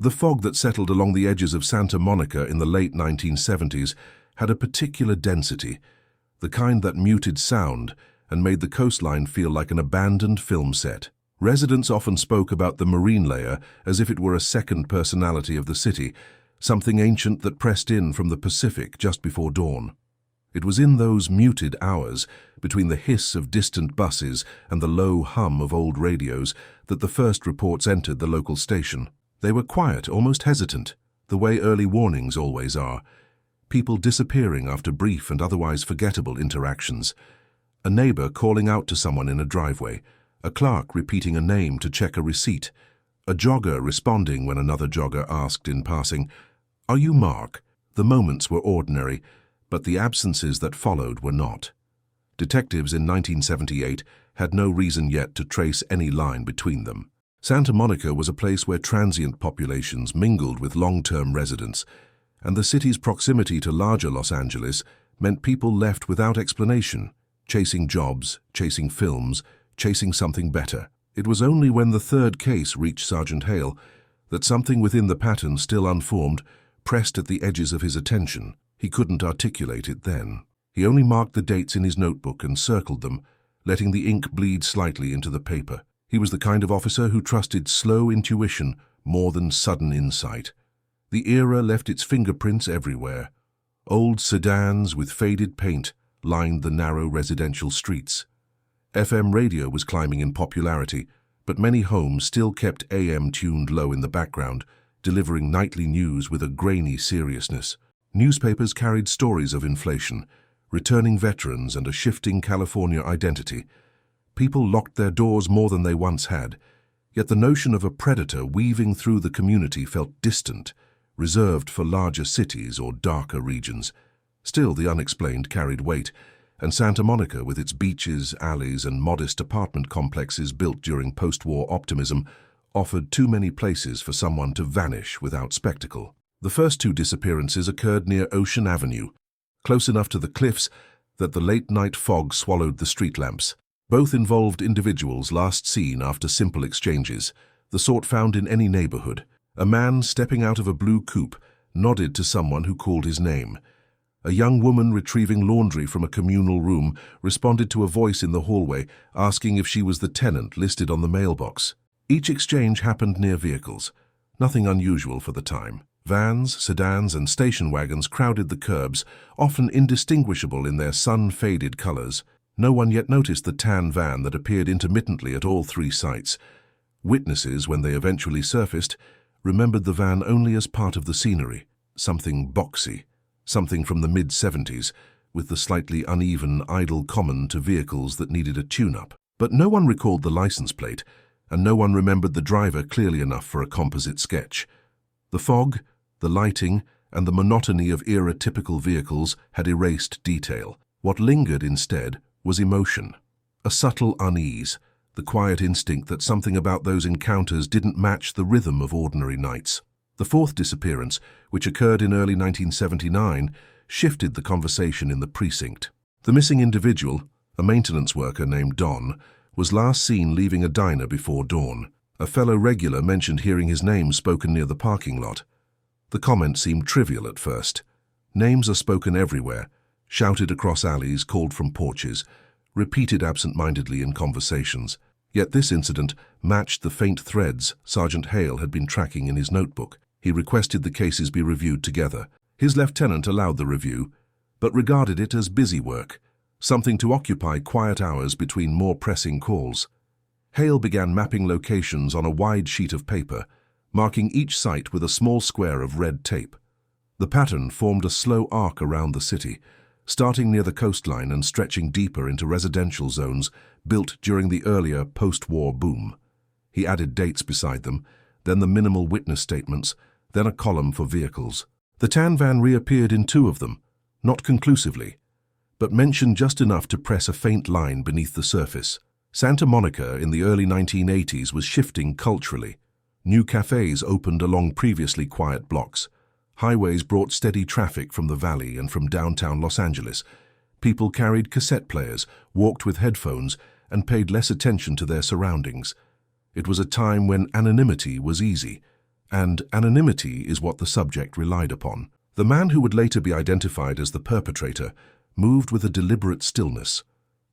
The fog that settled along the edges of Santa Monica in the late 1970s had a particular density, the kind that muted sound and made the coastline feel like an abandoned film set. Residents often spoke about the marine layer as if it were a second personality of the city, something ancient that pressed in from the Pacific just before dawn. It was in those muted hours, between the hiss of distant buses and the low hum of old radios, that the first reports entered the local station. They were quiet, almost hesitant, the way early warnings always are. People disappearing after brief and otherwise forgettable interactions. A neighbor calling out to someone in a driveway. A clerk repeating a name to check a receipt. A jogger responding when another jogger asked in passing, "Are you Mark?" The moments were ordinary, but the absences that followed were not. Detectives in 1978 had no reason yet to trace any line between them. Santa Monica was a place where transient populations mingled with long-term residents, and the city's proximity to larger Los Angeles meant people left without explanation, chasing jobs, chasing films, chasing something better. It was only when the third case reached Sergeant Hale that something within the pattern still unformed pressed at the edges of his attention. He couldn't articulate it then. He only marked the dates in his notebook and circled them, letting the ink bleed slightly into the paper. He was the kind of officer who trusted slow intuition more than sudden insight. The era left its fingerprints everywhere. Old sedans with faded paint lined the narrow residential streets. FM radio was climbing in popularity, but many homes still kept AM tuned low in the background, delivering nightly news with a grainy seriousness. Newspapers carried stories of inflation, returning veterans, and a shifting California identity. People locked their doors more than they once had, yet the notion of a predator weaving through the community felt distant, reserved for larger cities or darker regions. Still, the unexplained carried weight, and Santa Monica, with its beaches, alleys, and modest apartment complexes built during post-war optimism, offered too many places for someone to vanish without spectacle. The first two disappearances occurred near Ocean Avenue, close enough to the cliffs that the late-night fog swallowed the street lamps. Both involved individuals last seen after simple exchanges, the sort found in any neighborhood. A man stepping out of a blue coupe nodded to someone who called his name. A young woman retrieving laundry from a communal room responded to a voice in the hallway asking if she was the tenant listed on the mailbox. Each exchange happened near vehicles, nothing unusual for the time. Vans, sedans, and station wagons crowded the curbs, often indistinguishable in their sun-faded colors. No one yet noticed the tan van that appeared intermittently at all three sites. Witnesses, when they eventually surfaced, remembered the van only as part of the scenery, something boxy, something from the mid-70s, with the slightly uneven idle common to vehicles that needed a tune-up. But no one recalled the license plate, and no one remembered the driver clearly enough for a composite sketch. The fog, the lighting, and the monotony of era-typical vehicles had erased detail. What lingered instead was emotion, a subtle unease, the quiet instinct that something about those encounters didn't match the rhythm of ordinary nights. The fourth disappearance, which occurred in early 1979, shifted the conversation in the precinct. The missing individual, a maintenance worker named Don, was last seen leaving a diner before dawn. A fellow regular mentioned hearing his name spoken near the parking lot. The comment seemed trivial at first. Names are spoken everywhere, shouted across alleys, called from porches, repeated absent-mindedly in conversations. Yet this incident matched the faint threads Sergeant Hale had been tracking in his notebook. He requested the cases be reviewed together. His lieutenant allowed the review, but regarded it as busy work, something to occupy quiet hours between more pressing calls. Hale began mapping locations on a wide sheet of paper, marking each site with a small square of red tape. The pattern formed a slow arc around the city, starting near the coastline and stretching deeper into residential zones built during the earlier post-war boom. He added dates beside them, then the minimal witness statements, then a column for vehicles. The tan van reappeared in two of them, not conclusively, but mentioned just enough to press a faint line beneath the surface. Santa Monica in the early 1980s was shifting culturally. New cafes opened along previously quiet blocks. Highways brought steady traffic from the valley and from downtown Los Angeles. People carried cassette players, walked with headphones, and paid less attention to their surroundings. It was a time when anonymity was easy, and anonymity is what the subject relied upon. The man who would later be identified as the perpetrator moved with a deliberate stillness,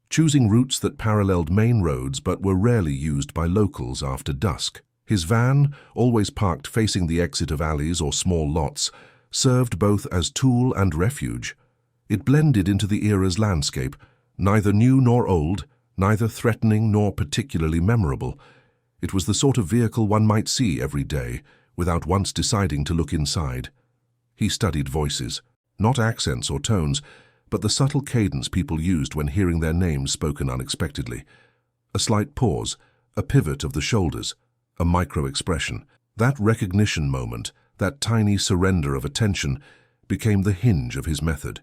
choosing routes that paralleled main roads but were rarely used by locals after dusk. His van, always parked facing the exit of alleys or small lots, served both as tool and refuge. It blended into the era's landscape, neither new nor old, neither threatening nor particularly memorable. It was the sort of vehicle one might see every day, without once deciding to look inside. He studied voices, not accents or tones, but the subtle cadence people used when hearing their names spoken unexpectedly. A slight pause, a pivot of the shoulders, a micro-expression. That recognition moment, that tiny surrender of attention, became the hinge of his method.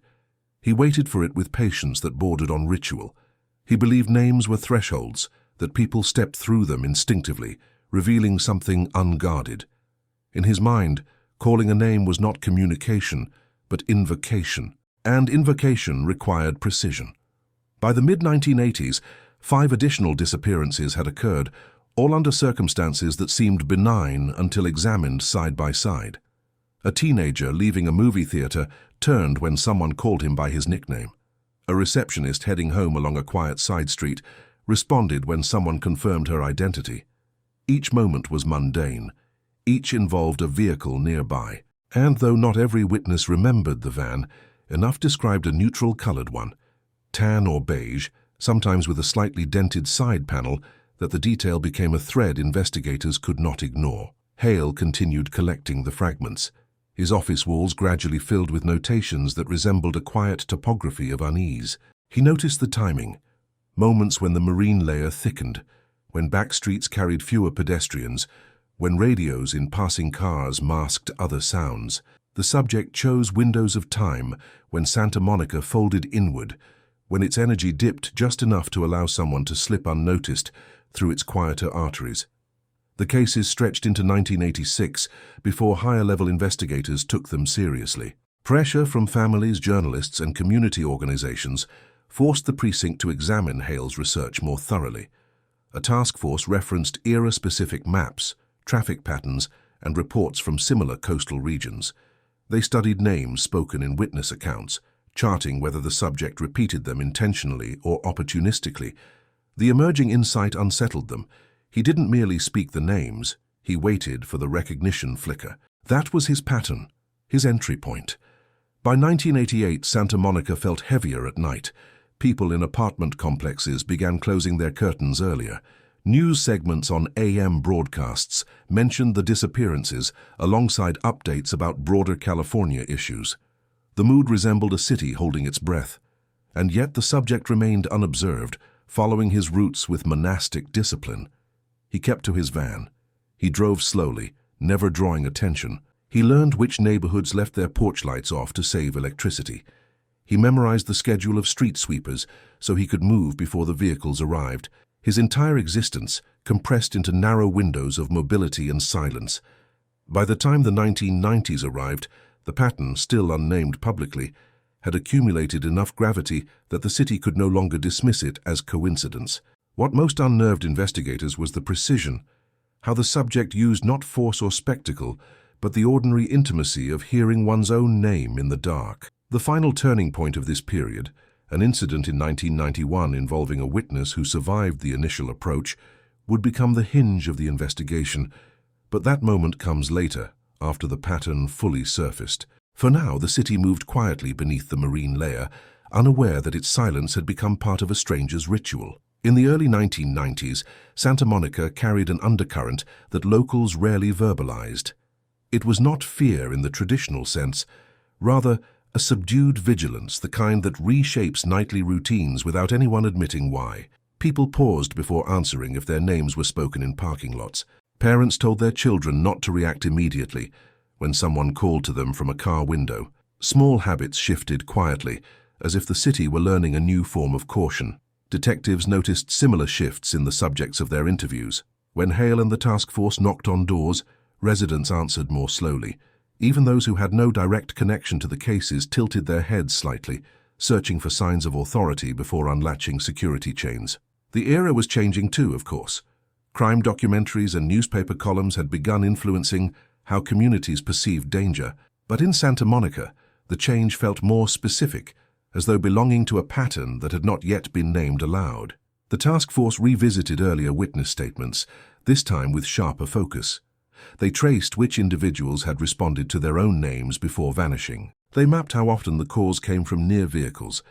He waited for it with patience that bordered on ritual. He believed names were thresholds, that people stepped through them instinctively, revealing something unguarded. In his mind, calling a name was not communication, but invocation. And invocation required precision. By the mid-1980s, 5 additional disappearances had occurred, all under circumstances that seemed benign until examined side by side. A teenager leaving a movie theater turned when someone called him by his nickname. A receptionist heading home along a quiet side street responded when someone confirmed her identity. Each moment was mundane. Each involved a vehicle nearby. And though not every witness remembered the van, enough described a neutral-colored one, tan or beige, sometimes with a slightly dented side panel, that the detail became a thread investigators could not ignore. Hale continued collecting the fragments. His office walls gradually filled with notations that resembled a quiet topography of unease. He noticed the timing, moments when the marine layer thickened, when back streets carried fewer pedestrians, when radios in passing cars masked other sounds. The subject chose windows of time when Santa Monica folded inward, when its energy dipped just enough to allow someone to slip unnoticed through its quieter arteries. The cases stretched into 1986 before higher-level investigators took them seriously. Pressure from families, journalists, and community organizations forced the precinct to examine Hale's research more thoroughly. A task force referenced era-specific maps, traffic patterns, and reports from similar coastal regions. They studied names spoken in witness accounts, charting whether the subject repeated them intentionally or opportunistically. The emerging insight unsettled them. He didn't merely speak the names, he waited for the recognition flicker. That was his pattern, his entry point. By 1988, Santa Monica felt heavier at night. People in apartment complexes began closing their curtains earlier. News segments on AM broadcasts mentioned the disappearances alongside updates about broader California issues. The mood resembled a city holding its breath. And yet the subject remained unobserved, following his roots with monastic discipline. He kept to his van. He drove slowly, never drawing attention. He learned which neighborhoods left their porch lights off to save electricity. He memorized the schedule of street sweepers so he could move before the vehicles arrived. His entire existence compressed into narrow windows of mobility and silence. By the time the 1990s arrived, the pattern, still unnamed publicly, had accumulated enough gravity that the city could no longer dismiss it as coincidence. What most unnerved investigators was the precision, how the subject used not force or spectacle, but the ordinary intimacy of hearing one's own name in the dark. The final turning point of this period, an incident in 1991 involving a witness who survived the initial approach, would become the hinge of the investigation, but that moment comes later, after the pattern fully surfaced. For now, the city moved quietly beneath the marine layer, unaware that its silence had become part of a stranger's ritual. In the early 1990s, Santa Monica carried an undercurrent that locals rarely verbalized. It was not fear in the traditional sense, rather a subdued vigilance, the kind that reshapes nightly routines without anyone admitting why. People paused before answering if their names were spoken in parking lots. Parents told their children not to react immediately when someone called to them from a car window. Small habits shifted quietly, as if the city were learning a new form of caution. Detectives noticed similar shifts in the subjects of their interviews. When Hale and the task force knocked on doors, residents answered more slowly. Even those who had no direct connection to the cases tilted their heads slightly, searching for signs of authority before unlatching security chains. The era was changing too, of course. Crime documentaries and newspaper columns had begun influencing how communities perceived danger. But in Santa Monica, the change felt more specific, as though belonging to a pattern that had not yet been named aloud. The task force revisited earlier witness statements, this time with sharper focus. They traced which individuals had responded to their own names before vanishing. They mapped how often the calls came from near vehicles,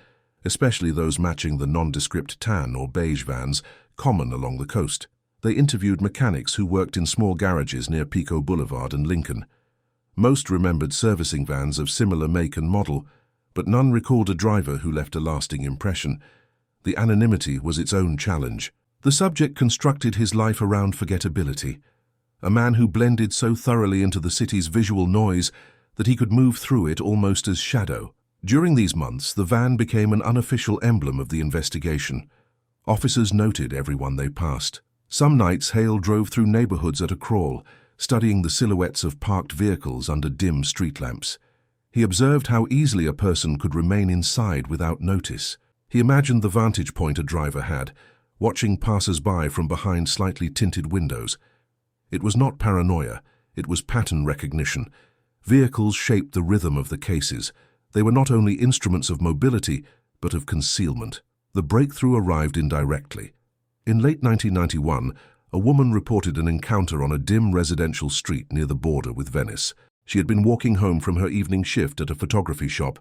especially those matching the nondescript tan or beige vans common along the coast. They interviewed mechanics who worked in small garages near Pico Boulevard and Lincoln. Most remembered servicing vans of similar make and model, but none recalled a driver who left a lasting impression. The anonymity was its own challenge. The subject constructed his life around forgettability, a man who blended so thoroughly into the city's visual noise that he could move through it almost as shadow. During these months, the van became an unofficial emblem of the investigation. Officers noted everyone they passed. Some nights, Hale drove through neighborhoods at a crawl, studying the silhouettes of parked vehicles under dim street lamps. He observed how easily a person could remain inside without notice. He imagined the vantage point a driver had, watching passers-by from behind slightly tinted windows. It was not paranoia, it was pattern recognition. Vehicles shaped the rhythm of the cases. They were not only instruments of mobility, but of concealment. The breakthrough arrived indirectly. In late 1991, a woman reported an encounter on a dim residential street near the border with Venice. She had been walking home from her evening shift at a photography shop,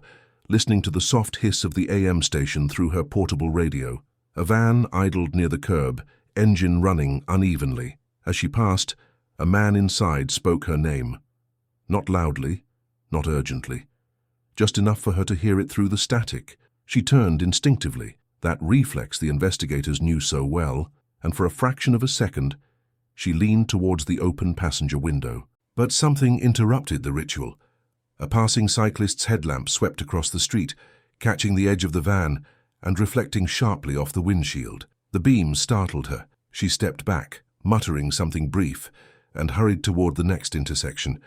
listening to the soft hiss of the AM station through her portable radio. A van idled near the curb, engine running unevenly. As she passed, a man inside spoke her name. Not loudly, not urgently. Just enough for her to hear it through the static. She turned instinctively, that reflex the investigators knew so well, and for a fraction of a second, she leaned towards the open passenger window. But something interrupted the ritual. A passing cyclist's headlamp swept across the street, catching the edge of the van and reflecting sharply off the windshield. The beam startled her. She stepped back, muttering something brief, and hurried toward the next intersection.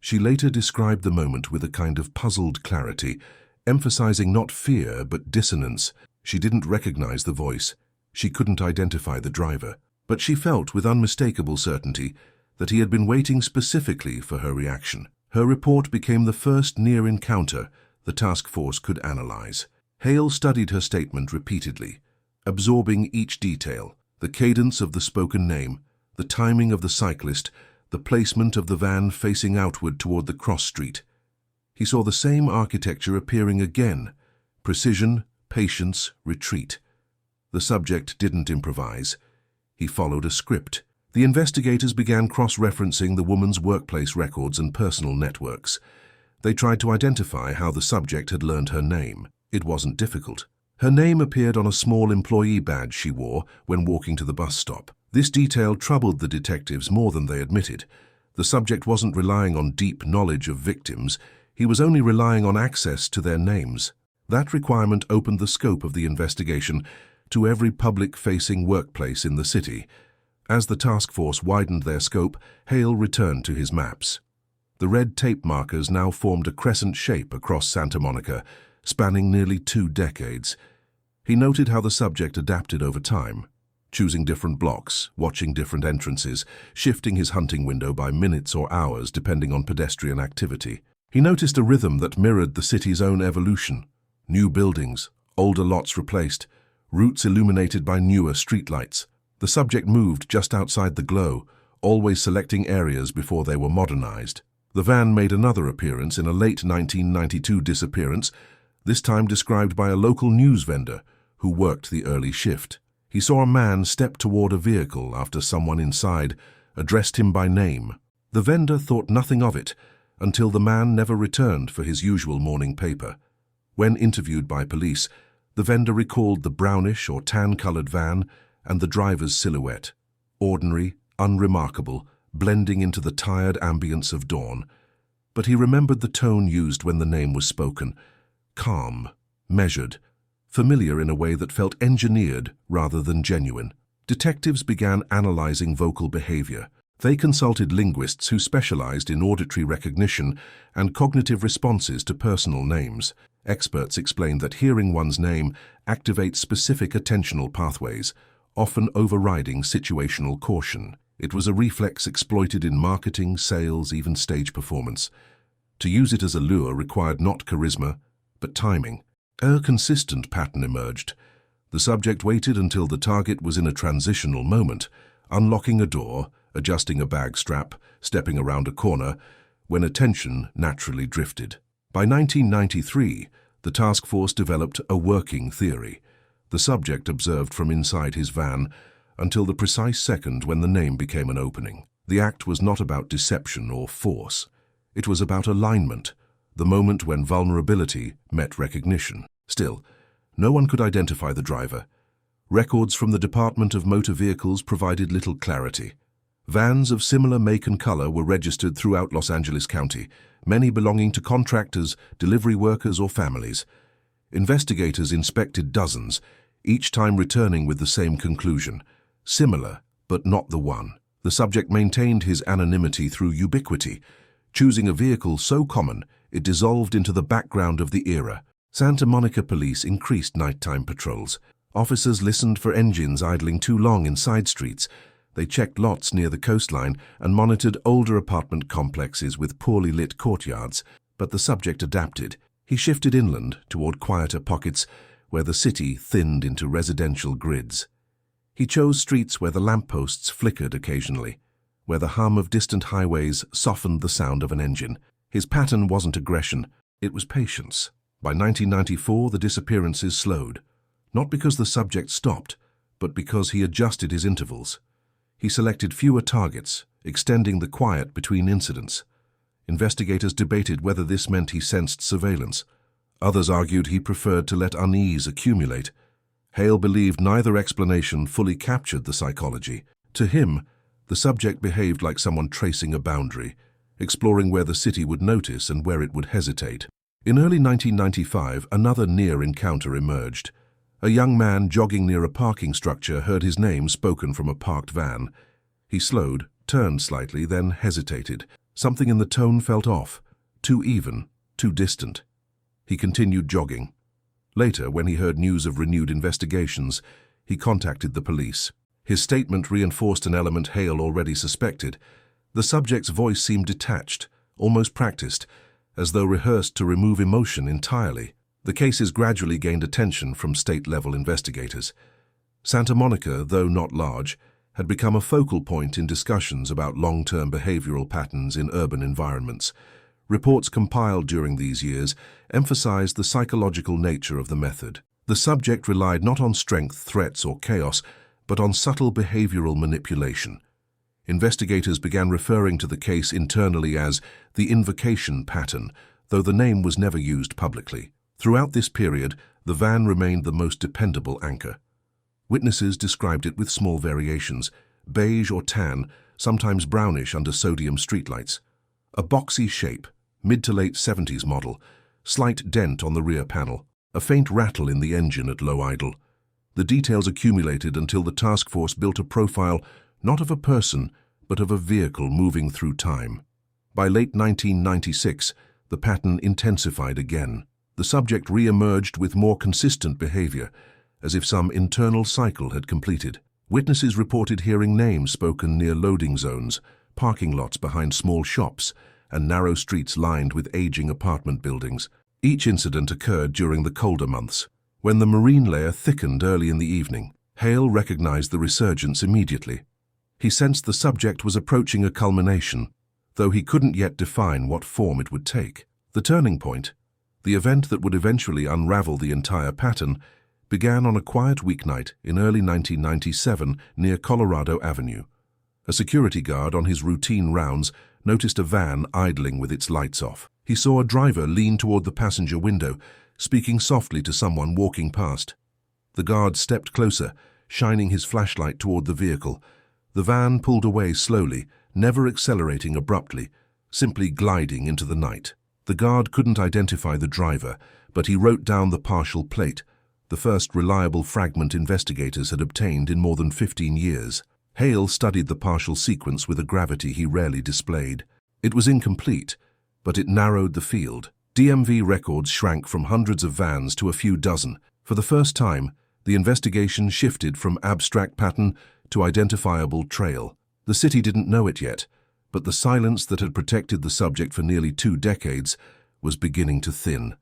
She later described the moment with a kind of puzzled clarity, emphasizing not fear but dissonance. She didn't recognize the voice. She couldn't identify the driver. But she felt with unmistakable certainty that he had been waiting specifically for her reaction. Her report became the first near encounter the task force could analyze. Hale studied her statement repeatedly, absorbing each detail, the cadence of the spoken name, the timing of the cyclist, the placement of the van facing outward toward the cross street. He saw the same architecture appearing again: precision, patience, retreat. The subject didn't improvise. He followed a script. The investigators began cross-referencing the woman's workplace records and personal networks. They tried to identify how the subject had learned her name. It wasn't difficult. Her name appeared on a small employee badge she wore when walking to the bus stop. This detail troubled the detectives more than they admitted. The subject wasn't relying on deep knowledge of victims. He was only relying on access to their names. That requirement opened the scope of the investigation to every public-facing workplace in the city. As the task force widened their scope, Hale returned to his maps. The red tape markers now formed a crescent shape across Santa Monica, spanning nearly 2 decades. He noted how the subject adapted over time, choosing different blocks, watching different entrances, shifting his hunting window by minutes or hours depending on pedestrian activity. He noticed a rhythm that mirrored the city's own evolution. New buildings, older lots replaced, routes illuminated by newer streetlights. The subject moved just outside the glow, always selecting areas before they were modernized. The van made another appearance in a late 1992 disappearance, this time described by a local news vendor who worked the early shift. He saw a man step toward a vehicle after someone inside addressed him by name. The vendor thought nothing of it until the man never returned for his usual morning paper. When interviewed by police, the vendor recalled the brownish or tan-colored van and the driver's silhouette, ordinary, unremarkable, blending into the tired ambience of dawn. But he remembered the tone used when the name was spoken: calm, measured, familiar in a way that felt engineered rather than genuine. Detectives began analyzing vocal behavior. They consulted linguists who specialized in auditory recognition and cognitive responses to personal names. Experts explained that hearing one's name activates specific attentional pathways, often overriding situational caution. It was a reflex exploited in marketing, sales, even stage performance. To use it as a lure required not charisma, but timing. A consistent pattern emerged. The subject waited until the target was in a transitional moment, unlocking a door, adjusting a bag strap, stepping around a corner, when attention naturally drifted. By 1993, the task force developed a working theory. The subject observed from inside his van until the precise second when the name became an opening. The act was not about deception or force. It was about alignment, the moment when vulnerability met recognition. Still, no one could identify the driver. Records from the Department of Motor Vehicles provided little clarity. Vans of similar make and color were registered throughout Los Angeles County, many belonging to contractors, delivery workers, or families. Investigators inspected dozens, each time returning with the same conclusion: similar, but not the one. The subject maintained his anonymity through ubiquity, choosing a vehicle so common it dissolved into the background of the era. Santa Monica police increased nighttime patrols. Officers listened for engines idling too long in side streets. They checked lots near the coastline and monitored older apartment complexes with poorly lit courtyards. But the subject adapted. He shifted inland toward quieter pockets where the city thinned into residential grids. He chose streets where the lampposts flickered occasionally, where the hum of distant highways softened the sound of an engine. His pattern wasn't aggression, it was patience. By 1994, the disappearances slowed, not because the subject stopped, but because he adjusted his intervals. He selected fewer targets, extending the quiet between incidents. Investigators debated whether this meant he sensed surveillance. Others argued he preferred to let unease accumulate. Hale believed neither explanation fully captured the psychology. To him, the subject behaved like someone tracing a boundary, exploring where the city would notice and where it would hesitate. In early 1995, another near encounter emerged. A young man jogging near a parking structure heard his name spoken from a parked van. He slowed, turned slightly, then hesitated. Something in the tone felt off, too even, too distant. He continued jogging. Later, when he heard news of renewed investigations, he contacted the police. His statement reinforced an element Hale already suspected. The subject's voice seemed detached, almost practiced, as though rehearsed to remove emotion entirely. The cases gradually gained attention from state-level investigators. Santa Monica, though not large, had become a focal point in discussions about long-term behavioral patterns in urban environments. Reports compiled during these years emphasized the psychological nature of the method. The subject relied not on strength, threats, or chaos, but on subtle behavioral manipulation. Investigators began referring to the case internally as the invocation pattern, though the name was never used publicly. Throughout this period, the van remained the most dependable anchor. Witnesses described it with small variations: beige or tan, sometimes brownish under sodium streetlights. A boxy shape, mid to late 70s model, slight dent on the rear panel, a faint rattle in the engine at low idle. The details accumulated until the task force built a profile not of a person, but of a vehicle moving through time. By late 1996, the pattern intensified again. The subject re-emerged with more consistent behavior, as if some internal cycle had completed. Witnesses reported hearing names spoken near loading zones, parking lots behind small shops, and narrow streets lined with aging apartment buildings. Each incident occurred during the colder months, when the marine layer thickened early in the evening. Hale recognized the resurgence immediately. He sensed the subject was approaching a culmination, though he couldn't yet define what form it would take. The turning point, the event that would eventually unravel the entire pattern, began on a quiet weeknight in early 1997 near Colorado Avenue. A security guard on his routine rounds noticed a van idling with its lights off. He saw a driver lean toward the passenger window, speaking softly to someone walking past. The guard stepped closer, shining his flashlight toward the vehicle. The van pulled away slowly, never accelerating abruptly, simply gliding into the night. The guard couldn't identify the driver, but he wrote down the partial plate, the first reliable fragment investigators had obtained in more than 15 years. Hale studied the partial sequence with a gravity he rarely displayed. It was incomplete, but it narrowed the field. DMV records shrank from hundreds of vans to a few dozen. For the first time, the investigation shifted from abstract pattern to identifiable trail. The city didn't know it yet, but the silence that had protected the subject for nearly 2 decades was beginning to thin.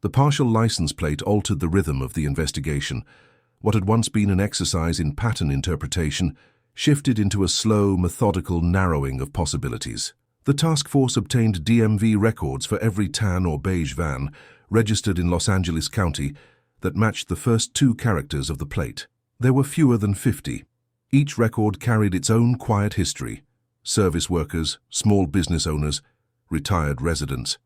The partial license plate altered the rhythm of the investigation. What had once been an exercise in pattern interpretation shifted into a slow, methodical narrowing of possibilities. The task force obtained DMV records for every tan or beige van registered in Los Angeles County that matched the first 2 characters of the plate. There were fewer than 50. Each record carried its own quiet history: service workers, small business owners, retired residents,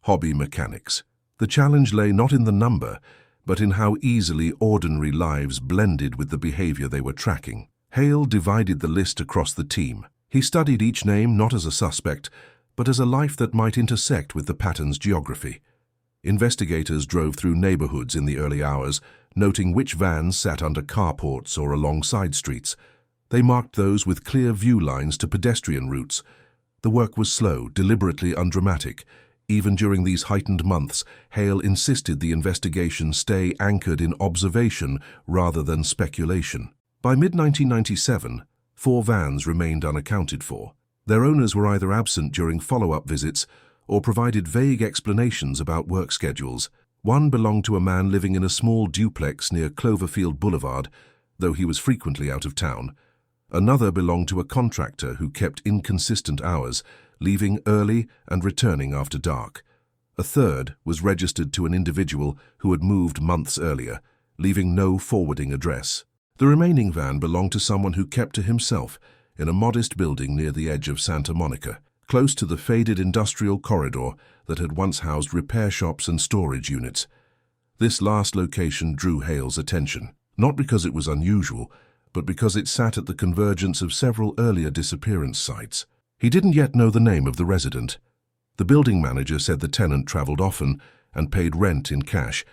hobby mechanics. The challenge lay not in the number, but in how easily ordinary lives blended with the behavior they were tracking. Hale divided the list across the team. He studied each name not as a suspect, but as a life that might intersect with the pattern's geography. Investigators drove through neighborhoods in the early hours, noting which vans sat under carports or along side streets. They marked those with clear view lines to pedestrian routes. The work was slow, deliberately undramatic. Even during these heightened months, Hale insisted the investigation stay anchored in observation rather than speculation. By mid-1997, 4 vans remained unaccounted for. Their owners were either absent during follow-up visits or provided vague explanations about work schedules. One belonged to a man living in a small duplex near Cloverfield Boulevard, though he was frequently out of town. Another belonged to a contractor who kept inconsistent hours, leaving early and returning after dark. A third was registered to an individual who had moved months earlier, leaving no forwarding address. The remaining van belonged to someone who kept to himself in a modest building near the edge of Santa Monica, close to the faded industrial corridor that had once housed repair shops and storage units. This last location drew Hale's attention, not because it was unusual, but because it sat at the convergence of several earlier disappearance sites. He didn't yet know the name of the resident. The building manager said the tenant traveled often and paid rent in cash,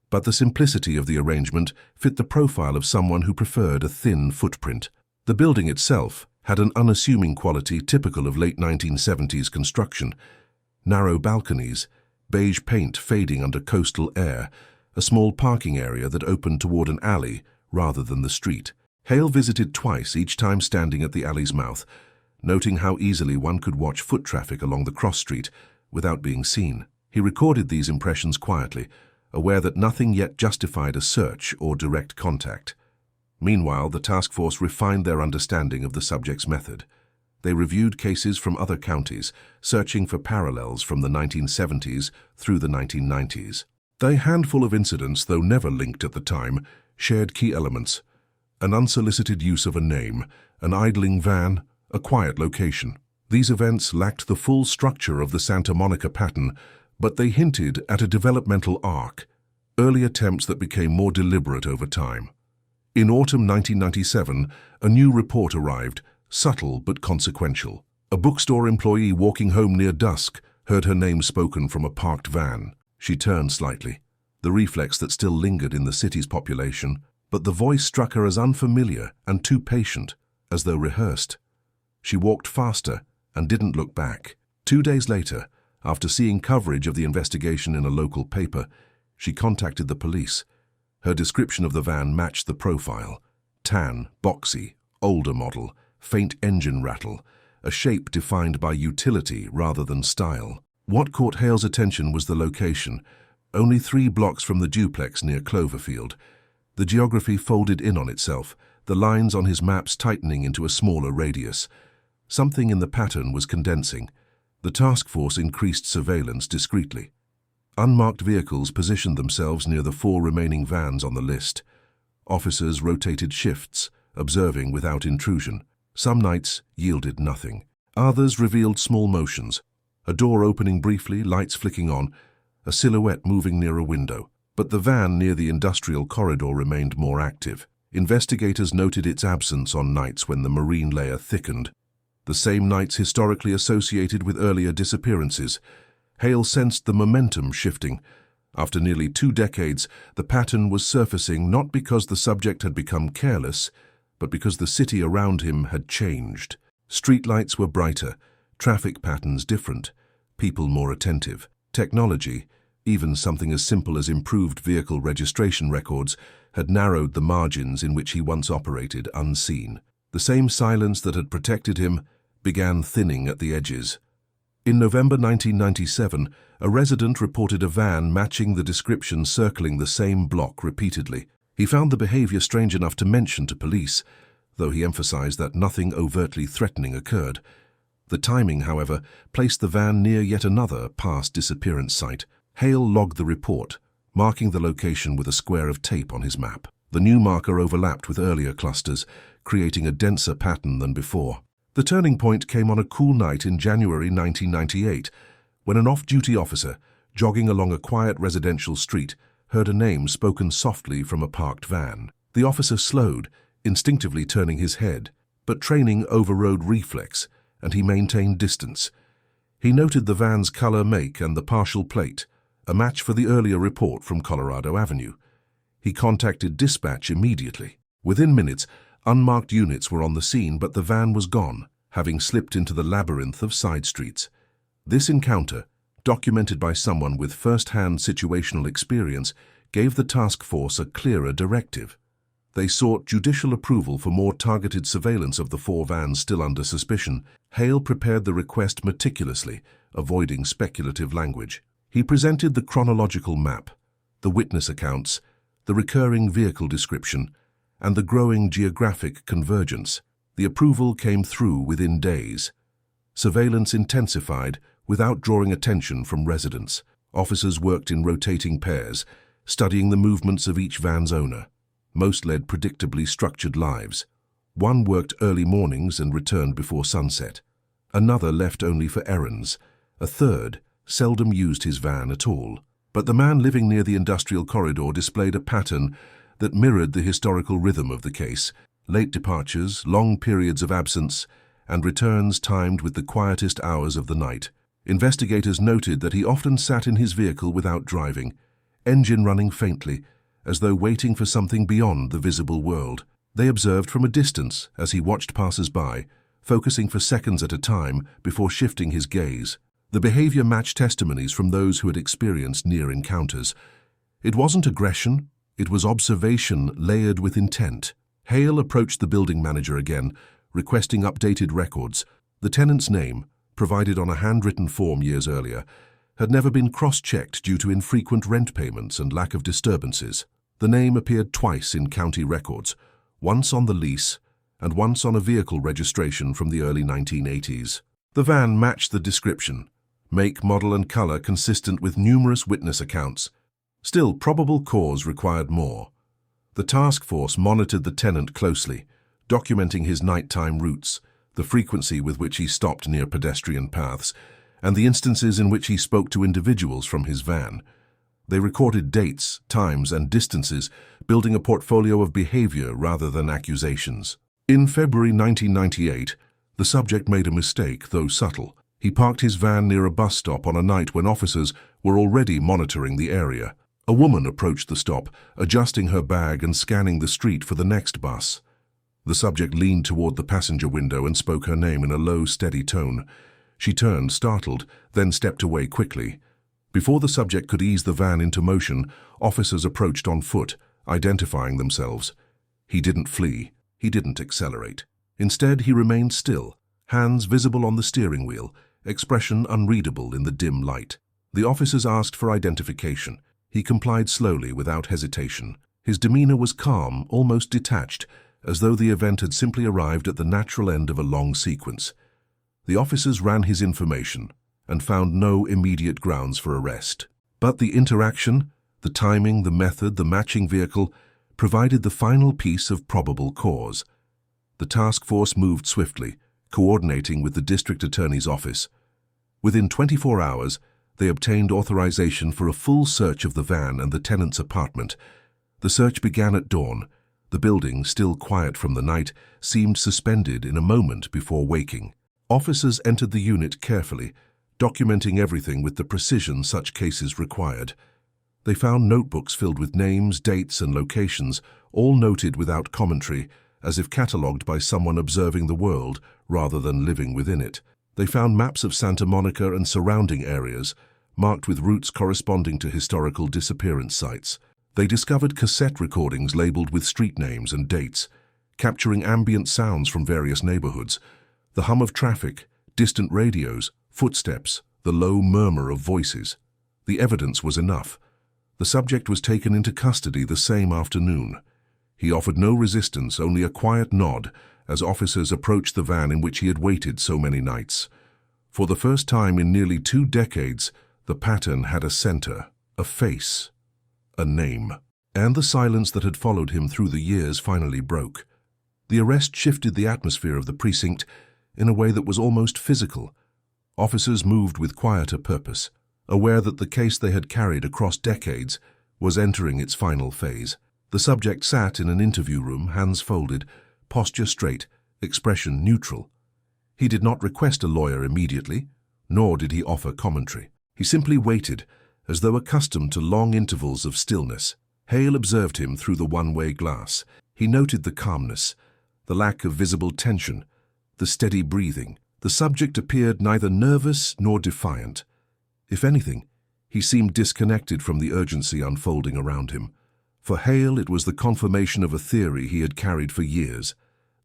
but the simplicity of the arrangement fit the profile of someone who preferred a thin footprint. The building itself had an unassuming quality typical of late 1970s construction: narrow balconies, beige paint fading under coastal air, a small parking area that opened toward an alley rather than the street. Hale visited twice, each time standing at the alley's mouth, noting how easily one could watch foot traffic along the cross street without being seen. He recorded these impressions quietly, aware that nothing yet justified a search or direct contact. Meanwhile, the task force refined their understanding of the subject's method. They reviewed cases from other counties, searching for parallels from the 1970s through the 1990s. A handful of incidents, though never linked at the time, shared key elements: an unsolicited use of a name, an idling van, a quiet location. These events lacked the full structure of the Santa Monica pattern, but they hinted at a developmental arc, early attempts that became more deliberate over time. In autumn 1997, a new report arrived, subtle but consequential. A bookstore employee walking home near dusk heard her name spoken from a parked van. She turned slightly, the reflex that still lingered in the city's population, but the voice struck her as unfamiliar and too patient, as though rehearsed. She walked faster and didn't look back. 2 days later, after seeing coverage of the investigation in a local paper, she contacted the police. Her description of the van matched the profile: tan, boxy, older model, faint engine rattle, a shape defined by utility rather than style. What caught Hale's attention was the location, only 3 blocks from the duplex near Cloverfield. The geography folded in on itself, the lines on his maps tightening into a smaller radius. Something in the pattern was condensing. The task force increased surveillance discreetly. Unmarked vehicles positioned themselves near the 4 remaining vans on the list. Officers rotated shifts, observing without intrusion. Some nights yielded nothing. Others revealed small motions: a door opening briefly, lights flicking on, a silhouette moving near a window. But the van near the industrial corridor remained more active. Investigators noted its absence on nights when the marine layer thickened, the same nights historically associated with earlier disappearances. Hale sensed the momentum shifting. After nearly 2 decades, the pattern was surfacing not because the subject had become careless, but because the city around him had changed. Streetlights were brighter, traffic patterns different, people more attentive. Technology, even something as simple as improved vehicle registration records, had narrowed the margins in which he once operated unseen. The same silence that had protected him began thinning at the edges. In November 1997, a resident reported a van matching the description circling the same block repeatedly. He found the behavior strange enough to mention to police, though he emphasized that nothing overtly threatening occurred. The timing, however, placed the van near yet another past disappearance site. Hale logged the report, marking the location with a square of tape on his map. The new marker overlapped with earlier clusters, creating a denser pattern than before. The turning point came on a cool night in January 1998, when an off-duty officer, jogging along a quiet residential street, heard a name spoken softly from a parked van. The officer slowed, instinctively turning his head, but training overrode reflex, and he maintained distance. He noted the van's color, make, and the partial plate, a match for the earlier report from Colorado Avenue. He contacted dispatch immediately. Within minutes, unmarked units were on the scene, but the van was gone, having slipped into the labyrinth of side streets. This encounter, documented by someone with first-hand situational experience, gave the task force a clearer directive. They sought judicial approval for more targeted surveillance of the 4 vans still under suspicion. Hale prepared the request meticulously, avoiding speculative language. He presented the chronological map, the witness accounts, the recurring vehicle description, and the growing geographic convergence. The approval came through within days. Surveillance intensified without drawing attention from residents. Officers worked in rotating pairs, studying the movements of each van's owner. Most led predictably structured lives. One worked early mornings and returned before sunset. Another left only for errands. A third seldom used his van at all. But the man living near the industrial corridor displayed a pattern that mirrored the historical rhythm of the case: late departures, long periods of absence, and returns timed with the quietest hours of the night. Investigators noted that he often sat in his vehicle without driving, engine running faintly, as though waiting for something beyond the visible world. They observed from a distance as he watched passers-by, focusing for seconds at a time before shifting his gaze. The behavior matched testimonies from those who had experienced near encounters. It wasn't aggression, it was observation layered with intent. Hale approached the building manager again, requesting updated records. The tenant's name, provided on a handwritten form years earlier, had never been cross-checked due to infrequent rent payments and lack of disturbances. The name appeared twice in county records, once on the lease and once on a vehicle registration from the early 1980s. The van matched the description, make, model, and color consistent with numerous witness accounts. Still, probable cause required more. The task force monitored the tenant closely, documenting his nighttime routes, the frequency with which he stopped near pedestrian paths, and the instances in which he spoke to individuals from his van. They recorded dates, times, and distances, building a portfolio of behavior rather than accusations. In February 1998, the subject made a mistake, though subtle. He parked his van near a bus stop on a night when officers were already monitoring the area. A woman approached the stop, adjusting her bag and scanning the street for the next bus. The subject leaned toward the passenger window and spoke her name in a low, steady tone. She turned, startled, then stepped away quickly. Before the subject could ease the van into motion, officers approached on foot, identifying themselves. He didn't flee. He didn't accelerate. Instead, he remained still, hands visible on the steering wheel, expression unreadable in the dim light. The officers asked for identification. He complied slowly, without hesitation. His demeanor was calm, almost detached, as though the event had simply arrived at the natural end of a long sequence. The officers ran his information and found no immediate grounds for arrest. But the interaction, the timing, the method, the matching vehicle, provided the final piece of probable cause. The task force moved swiftly, coordinating with the district attorney's office. Within 24 hours, they obtained authorization for a full search of the van and the tenant's apartment. The search began at dawn. The building, still quiet from the night, seemed suspended in a moment before waking. Officers entered the unit carefully, documenting everything with the precision such cases required. They found notebooks filled with names, dates, and locations, all noted without commentary, as if catalogued by someone observing the world rather than living within it. They found maps of Santa Monica and surrounding areas, marked with routes corresponding to historical disappearance sites. They discovered cassette recordings labeled with street names and dates, capturing ambient sounds from various neighborhoods. The hum of traffic, distant radios, footsteps, the low murmur of voices. The evidence was enough. The subject was taken into custody the same afternoon. He offered no resistance, only a quiet nod, as officers approached the van in which he had waited so many nights. For the first time in nearly 2 decades, the pattern had a center, a face, a name. And the silence that had followed him through the years finally broke. The arrest shifted the atmosphere of the precinct in a way that was almost physical. Officers moved with quieter purpose, aware that the case they had carried across decades was entering its final phase. The subject sat in an interview room, hands folded, posture straight, expression neutral. He did not request a lawyer immediately, nor did he offer commentary. He simply waited, as though accustomed to long intervals of stillness. Hale observed him through the one-way glass. He noted the calmness, the lack of visible tension, the steady breathing. The subject appeared neither nervous nor defiant. If anything, he seemed disconnected from the urgency unfolding around him. For Hale, it was the confirmation of a theory he had carried for years,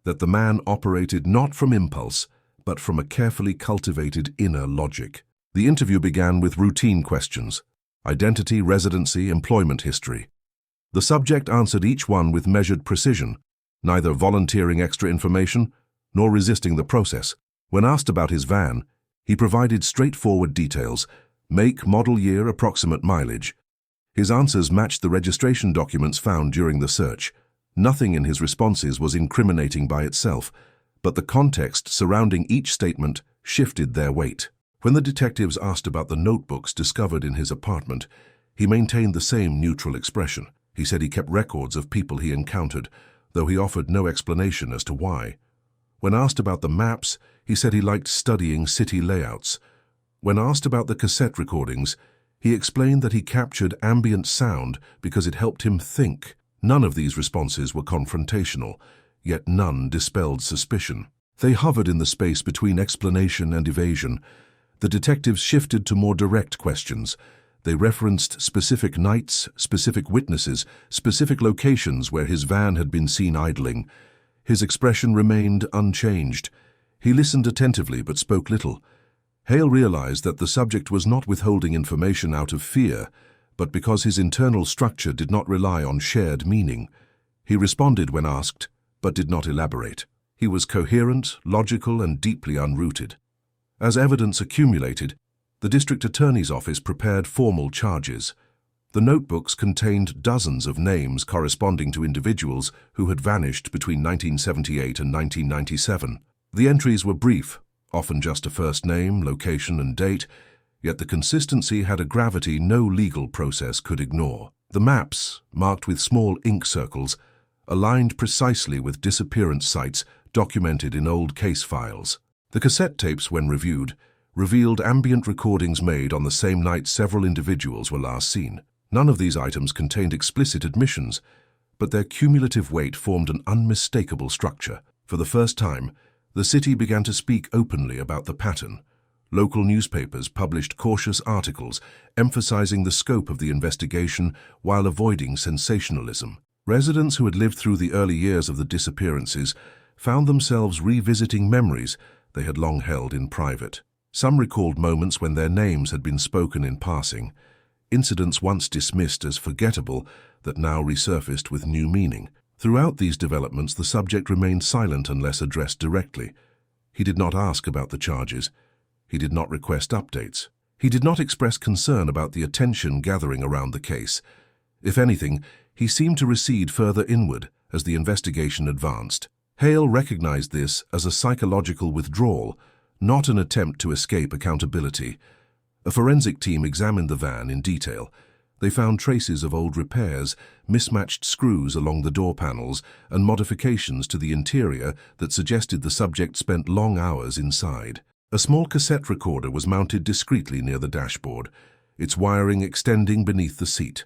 that the man operated not from impulse, but from a carefully cultivated inner logic. The interview began with routine questions: identity, residency, employment history. The subject answered each one with measured precision, neither volunteering extra information nor resisting the process. When asked about his van, he provided straightforward details: make, model year, approximate mileage. His answers matched the registration documents found during the search. Nothing in his responses was incriminating by itself, but the context surrounding each statement shifted their weight. When the detectives asked about the notebooks discovered in his apartment, he maintained the same neutral expression. He said he kept records of people he encountered, though he offered no explanation as to why. When asked about the maps, he said he liked studying city layouts. When asked about the cassette recordings, he explained that he captured ambient sound because it helped him think. None of these responses were confrontational, yet none dispelled suspicion. They hovered in the space between explanation and evasion. The detectives shifted to more direct questions. They referenced specific nights, specific witnesses, specific locations where his van had been seen idling. His expression remained unchanged. He listened attentively but spoke little. Hale realized that the subject was not withholding information out of fear, but because his internal structure did not rely on shared meaning. He responded when asked, but did not elaborate. He was coherent, logical, and deeply unrooted. As evidence accumulated, the district attorney's office prepared formal charges. The notebooks contained dozens of names corresponding to individuals who had vanished between 1978 and 1997. The entries were brief, often just a first name, location, and date, yet the consistency had a gravity no legal process could ignore. The maps, marked with small ink circles, aligned precisely with disappearance sites documented in old case files. The cassette tapes, when reviewed, revealed ambient recordings made on the same night several individuals were last seen. None of these items contained explicit admissions, but their cumulative weight formed an unmistakable structure. For the first time, the city began to speak openly about the pattern. Local newspapers published cautious articles emphasizing the scope of the investigation while avoiding sensationalism. Residents who had lived through the early years of the disappearances found themselves revisiting memories they had long held in private. Some recalled moments when their names had been spoken in passing, incidents once dismissed as forgettable that now resurfaced with new meaning. Throughout these developments, the subject remained silent unless addressed directly. He did not ask about the charges. He did not request updates. He did not express concern about the attention gathering around the case. If anything, he seemed to recede further inward as the investigation advanced. Hale recognized this as a psychological withdrawal, not an attempt to escape accountability. A forensic team examined the van in detail. They found traces of old repairs, mismatched screws along the door panels, and modifications to the interior that suggested the subject spent long hours inside. A small cassette recorder was mounted discreetly near the dashboard, its wiring extending beneath the seat.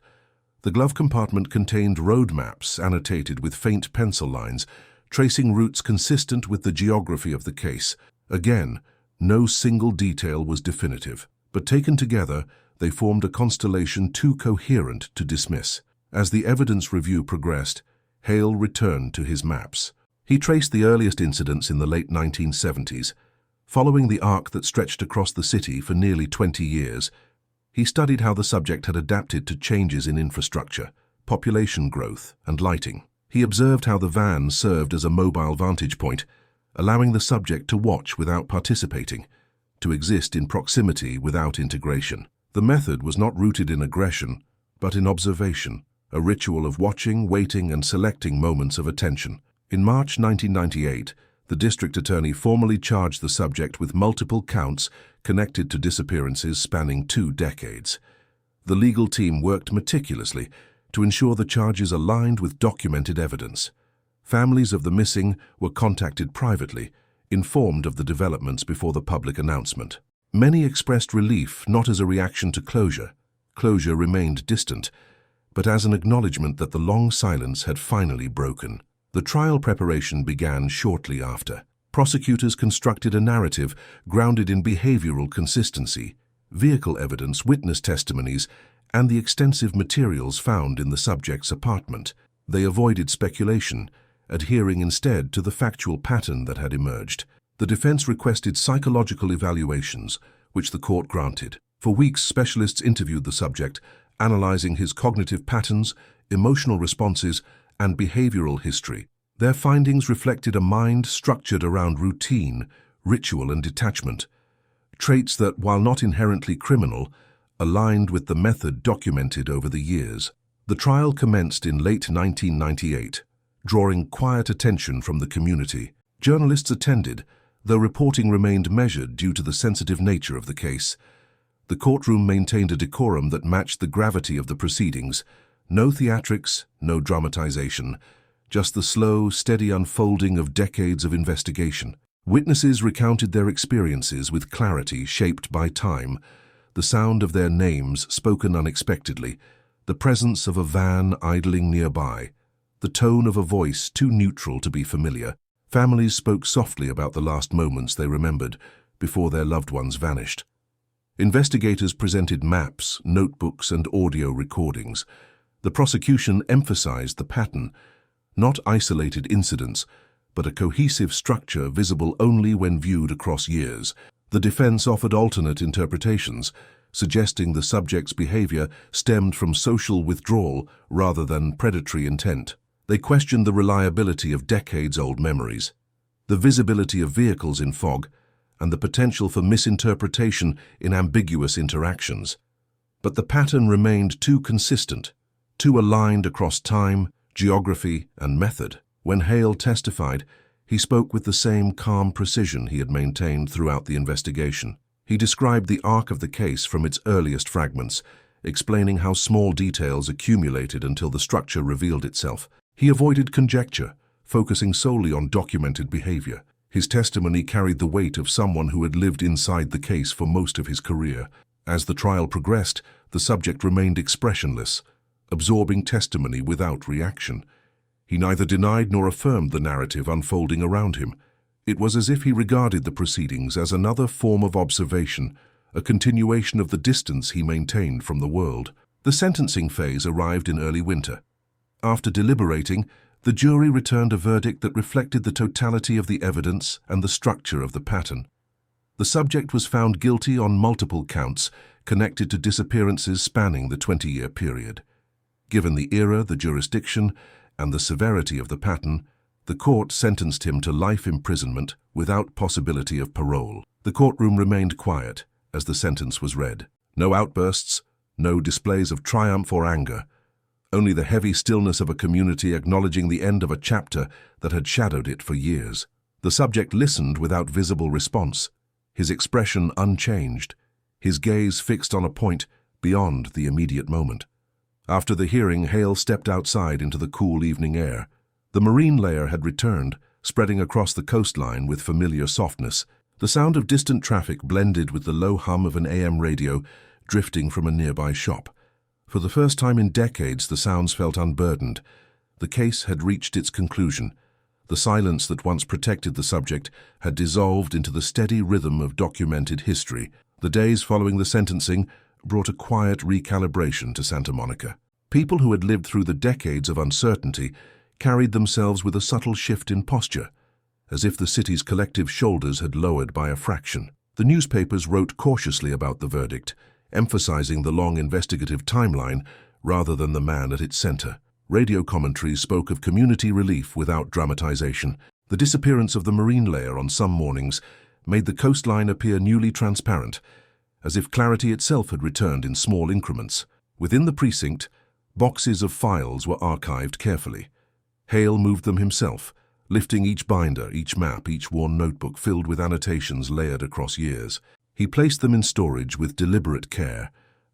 The glove compartment contained road maps annotated with faint pencil lines, tracing routes consistent with the geography of the case. Again, no single detail was definitive, but taken together, they formed a constellation too coherent to dismiss. As the evidence review progressed, Hale returned to his maps. He traced the earliest incidents in the late 1970s. Following the arc that stretched across the city for nearly 20 years, he studied how the subject had adapted to changes in infrastructure, population growth, and lighting. He observed how the van served as a mobile vantage point, allowing the subject to watch without participating, to exist in proximity without integration. The method was not rooted in aggression, but in observation, a ritual of watching, waiting, and selecting moments of attention. In March 1998, the district attorney formally charged the subject with multiple counts connected to disappearances spanning 2 decades. The legal team worked meticulously to ensure the charges aligned with documented evidence. Families of the missing were contacted privately, informed of the developments before the public announcement. Many expressed relief not as a reaction to closure. Closure remained distant, but as an acknowledgement that the long silence had finally broken. The trial preparation began shortly after. Prosecutors constructed a narrative grounded in behavioral consistency, vehicle evidence, witness testimonies, and the extensive materials found in the subject's apartment. They avoided speculation, adhering instead to the factual pattern that had emerged. The defense requested psychological evaluations, which the court granted. For weeks, specialists interviewed the subject, analyzing his cognitive patterns, emotional responses, and behavioral history. Their findings reflected a mind structured around routine, ritual, and detachment, traits that, while not inherently criminal, aligned with the method documented over the years. The trial commenced in late 1998, drawing quiet attention from the community. Journalists attended, though reporting remained measured due to the sensitive nature of the case. The courtroom maintained a decorum that matched the gravity of the proceedings. No theatrics, no dramatization, just the slow, steady unfolding of decades of investigation. Witnesses recounted their experiences with clarity shaped by time, the sound of their names spoken unexpectedly, the presence of a van idling nearby, the tone of a voice too neutral to be familiar. Families spoke softly about the last moments they remembered before their loved ones vanished. Investigators presented maps, notebooks, and audio recordings. The prosecution emphasized the pattern, not isolated incidents, but a cohesive structure visible only when viewed across years. The defense offered alternate interpretations, suggesting the subject's behavior stemmed from social withdrawal rather than predatory intent. They questioned the reliability of decades-old memories, the visibility of vehicles in fog, and the potential for misinterpretation in ambiguous interactions. But the pattern remained too consistent, too aligned across time, geography, and method. When Hale testified, he spoke with the same calm precision he had maintained throughout the investigation. He described the arc of the case from its earliest fragments, explaining how small details accumulated until the structure revealed itself. He avoided conjecture, focusing solely on documented behavior. His testimony carried the weight of someone who had lived inside the case for most of his career. As the trial progressed, the subject remained expressionless, absorbing testimony without reaction. He neither denied nor affirmed the narrative unfolding around him. It was as if he regarded the proceedings as another form of observation, a continuation of the distance he maintained from the world. The sentencing phase arrived in early winter. After deliberating, the jury returned a verdict that reflected the totality of the evidence and the structure of the pattern. The subject was found guilty on multiple counts connected to disappearances spanning the 20-year period. Given the era, the jurisdiction, and the severity of the pattern, the court sentenced him to life imprisonment without possibility of parole. The courtroom remained quiet as the sentence was read. No outbursts, no displays of triumph or anger. Only the heavy stillness of a community acknowledging the end of a chapter that had shadowed it for years. The subject listened without visible response, his expression unchanged, his gaze fixed on a point beyond the immediate moment. After the hearing, Hale stepped outside into the cool evening air. The marine layer had returned, spreading across the coastline with familiar softness. The sound of distant traffic blended with the low hum of an AM radio drifting from a nearby shop. For the first time in decades, the sounds felt unburdened. The case had reached its conclusion. The silence that once protected the subject had dissolved into the steady rhythm of documented history. The days following the sentencing brought a quiet recalibration to Santa Monica. People who had lived through the decades of uncertainty carried themselves with a subtle shift in posture, as if the city's collective shoulders had lowered by a fraction. The newspapers wrote cautiously about the verdict, emphasizing the long investigative timeline rather than the man at its center. Radio commentaries spoke of community relief without dramatization. The disappearance of the marine layer on some mornings made the coastline appear newly transparent, as if clarity itself had returned in small increments. Within the precinct, boxes of files were archived carefully. Hale moved them himself, lifting each binder, each map, each worn notebook filled with annotations layered across years. He placed them in storage with deliberate care,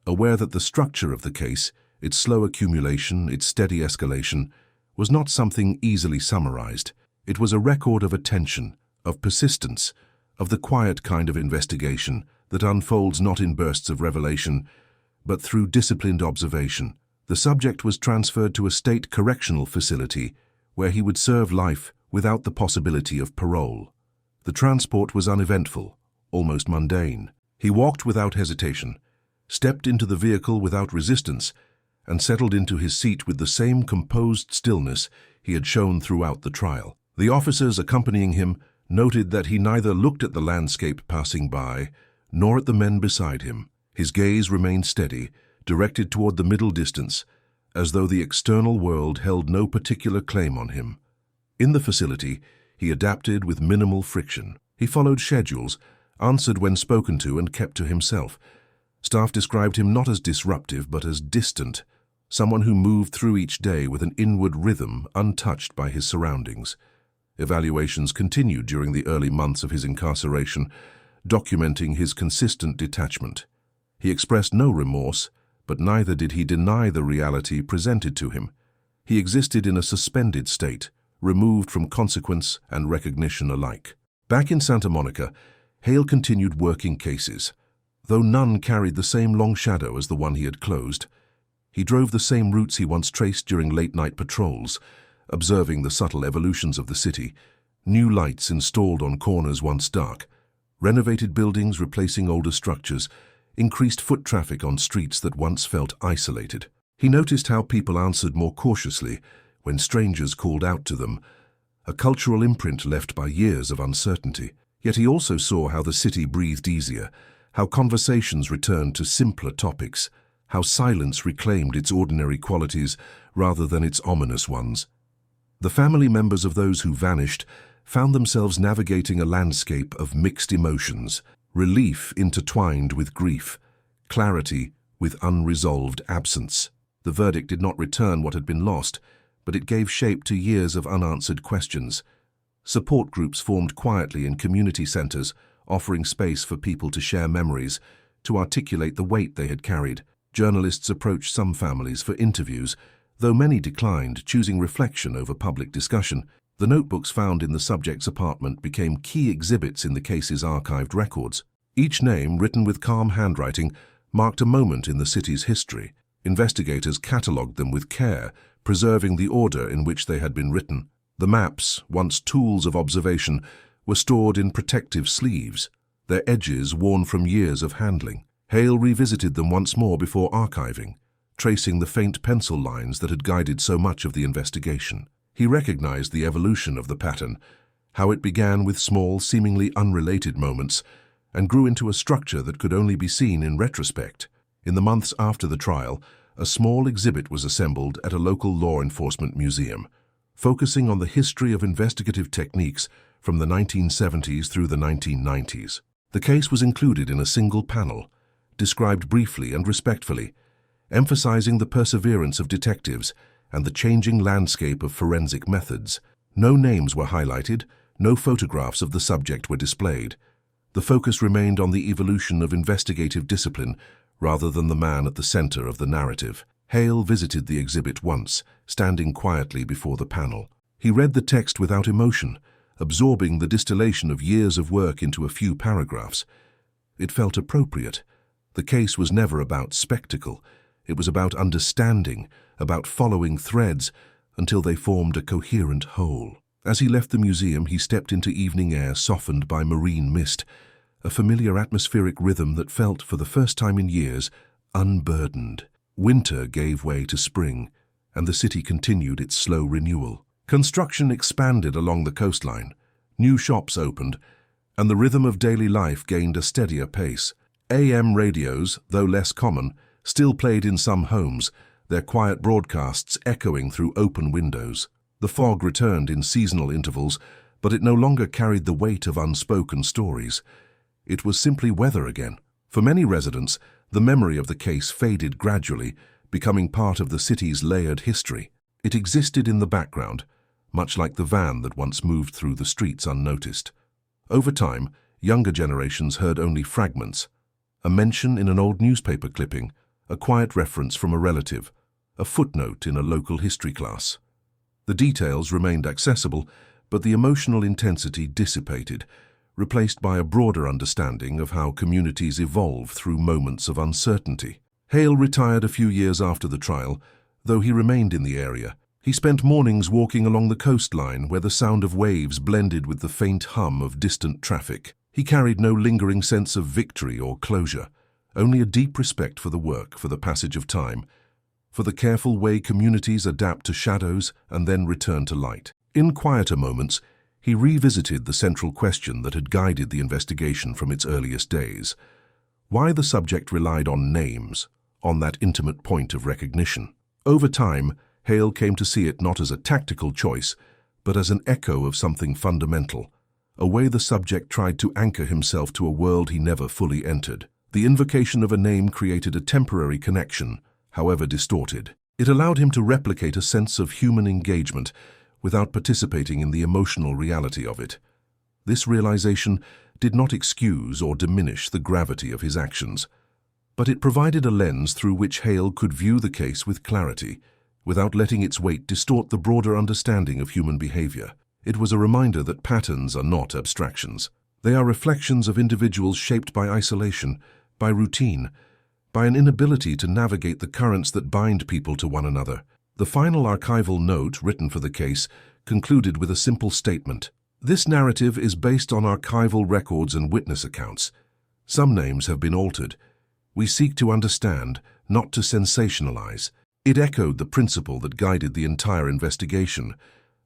aware that the structure of the case, its slow accumulation, its steady escalation, was not something easily summarized. It was a record of attention, of persistence, of the quiet kind of investigation that unfolds not in bursts of revelation, but through disciplined observation. The subject was transferred to a state correctional facility where he would serve life without the possibility of parole. The transport was uneventful, almost mundane. He walked without hesitation, stepped into the vehicle without resistance, and settled into his seat with the same composed stillness he had shown throughout the trial. The officers accompanying him noted that he neither looked at the landscape passing by nor at the men beside him. His gaze remained steady, directed toward the middle distance, as though the external world held no particular claim on him. In the facility, he adapted with minimal friction. He followed schedules, answered when spoken to, and kept to himself. Staff described him not as disruptive, but as distant, someone who moved through each day with an inward rhythm untouched by his surroundings. Evaluations continued during the early months of his incarceration, documenting his consistent detachment. He expressed no remorse, but neither did he deny the reality presented to him. He existed in a suspended state, removed from consequence and recognition alike. Back in Santa Monica, Hale continued working cases. Though none carried the same long shadow as the one he had closed, he drove the same routes he once traced during late-night patrols, observing the subtle evolutions of the city, new lights installed on corners once dark, renovated buildings replacing older structures, increased foot traffic on streets that once felt isolated. He noticed how people answered more cautiously when strangers called out to them, a cultural imprint left by years of uncertainty. Yet he also saw how the city breathed easier, how conversations returned to simpler topics, how silence reclaimed its ordinary qualities rather than its ominous ones. The family members of those who vanished found themselves navigating a landscape of mixed emotions, relief intertwined with grief, clarity with unresolved absence. The verdict did not return what had been lost, but it gave shape to years of unanswered questions. Support groups formed quietly in community centers, offering space for people to share memories, to articulate the weight they had carried. Journalists approached some families for interviews, though many declined, choosing reflection over public discussion. The notebooks found in the subject's apartment became key exhibits in the case's archived records. Each name, written with calm handwriting, marked a moment in the city's history. Investigators catalogued them with care, preserving the order in which they had been written. The maps, once tools of observation, were stored in protective sleeves, their edges worn from years of handling. Hale revisited them once more before archiving, tracing the faint pencil lines that had guided so much of the investigation. He recognized the evolution of the pattern, how it began with small, seemingly unrelated moments, and grew into a structure that could only be seen in retrospect. In the months after the trial, a small exhibit was assembled at a local law enforcement museum, focusing on the history of investigative techniques from the 1970s through the 1990s. The case was included in a single panel, described briefly and respectfully, emphasizing the perseverance of detectives and the changing landscape of forensic methods. No names were highlighted, no photographs of the subject were displayed. The focus remained on the evolution of investigative discipline rather than the man at the center of the narrative. Hale visited the exhibit once, standing quietly before the panel. He read the text without emotion, absorbing the distillation of years of work into a few paragraphs. It felt appropriate. The case was never about spectacle. It was about understanding, about following threads until they formed a coherent whole. As he left the museum, he stepped into evening air softened by marine mist, a familiar atmospheric rhythm that felt, for the first time in years, unburdened. Winter gave way to spring, and the city continued its slow renewal. Construction expanded along the coastline, new shops opened, and the rhythm of daily life gained a steadier pace. AM radios, though less common, still played in some homes, their quiet broadcasts echoing through open windows. The fog returned in seasonal intervals, but it no longer carried the weight of unspoken stories. It was simply weather again. For many residents, the memory of the case faded gradually, becoming part of the city's layered history. It existed in the background, much like the van that once moved through the streets unnoticed. Over time, younger generations heard only fragments: a mention in an old newspaper clipping, a quiet reference from a relative, a footnote in a local history class. The details remained accessible, but the emotional intensity dissipated, replaced by a broader understanding of how communities evolve through moments of uncertainty. Hale retired a few years after the trial, though he remained in the area. He spent mornings walking along the coastline where the sound of waves blended with the faint hum of distant traffic. He carried no lingering sense of victory or closure, only a deep respect for the work, for the passage of time, for the careful way communities adapt to shadows and then return to light. In quieter moments, he revisited the central question that had guided the investigation from its earliest days: why the subject relied on names, on that intimate point of recognition. Over time, Hale came to see it not as a tactical choice, but as an echo of something fundamental, a way the subject tried to anchor himself to a world he never fully entered. The invocation of a name created a temporary connection, however distorted. It allowed him to replicate a sense of human engagement without participating in the emotional reality of it. This realization did not excuse or diminish the gravity of his actions, but it provided a lens through which Hale could view the case with clarity, without letting its weight distort the broader understanding of human behavior. It was a reminder that patterns are not abstractions. They are reflections of individuals shaped by isolation, by routine, by an inability to navigate the currents that bind people to one another. The final archival note, written for the case, concluded with a simple statement: "This narrative is based on archival records and witness accounts. Some names have been altered. We seek to understand, not to sensationalize." It echoed the principle that guided the entire investigation: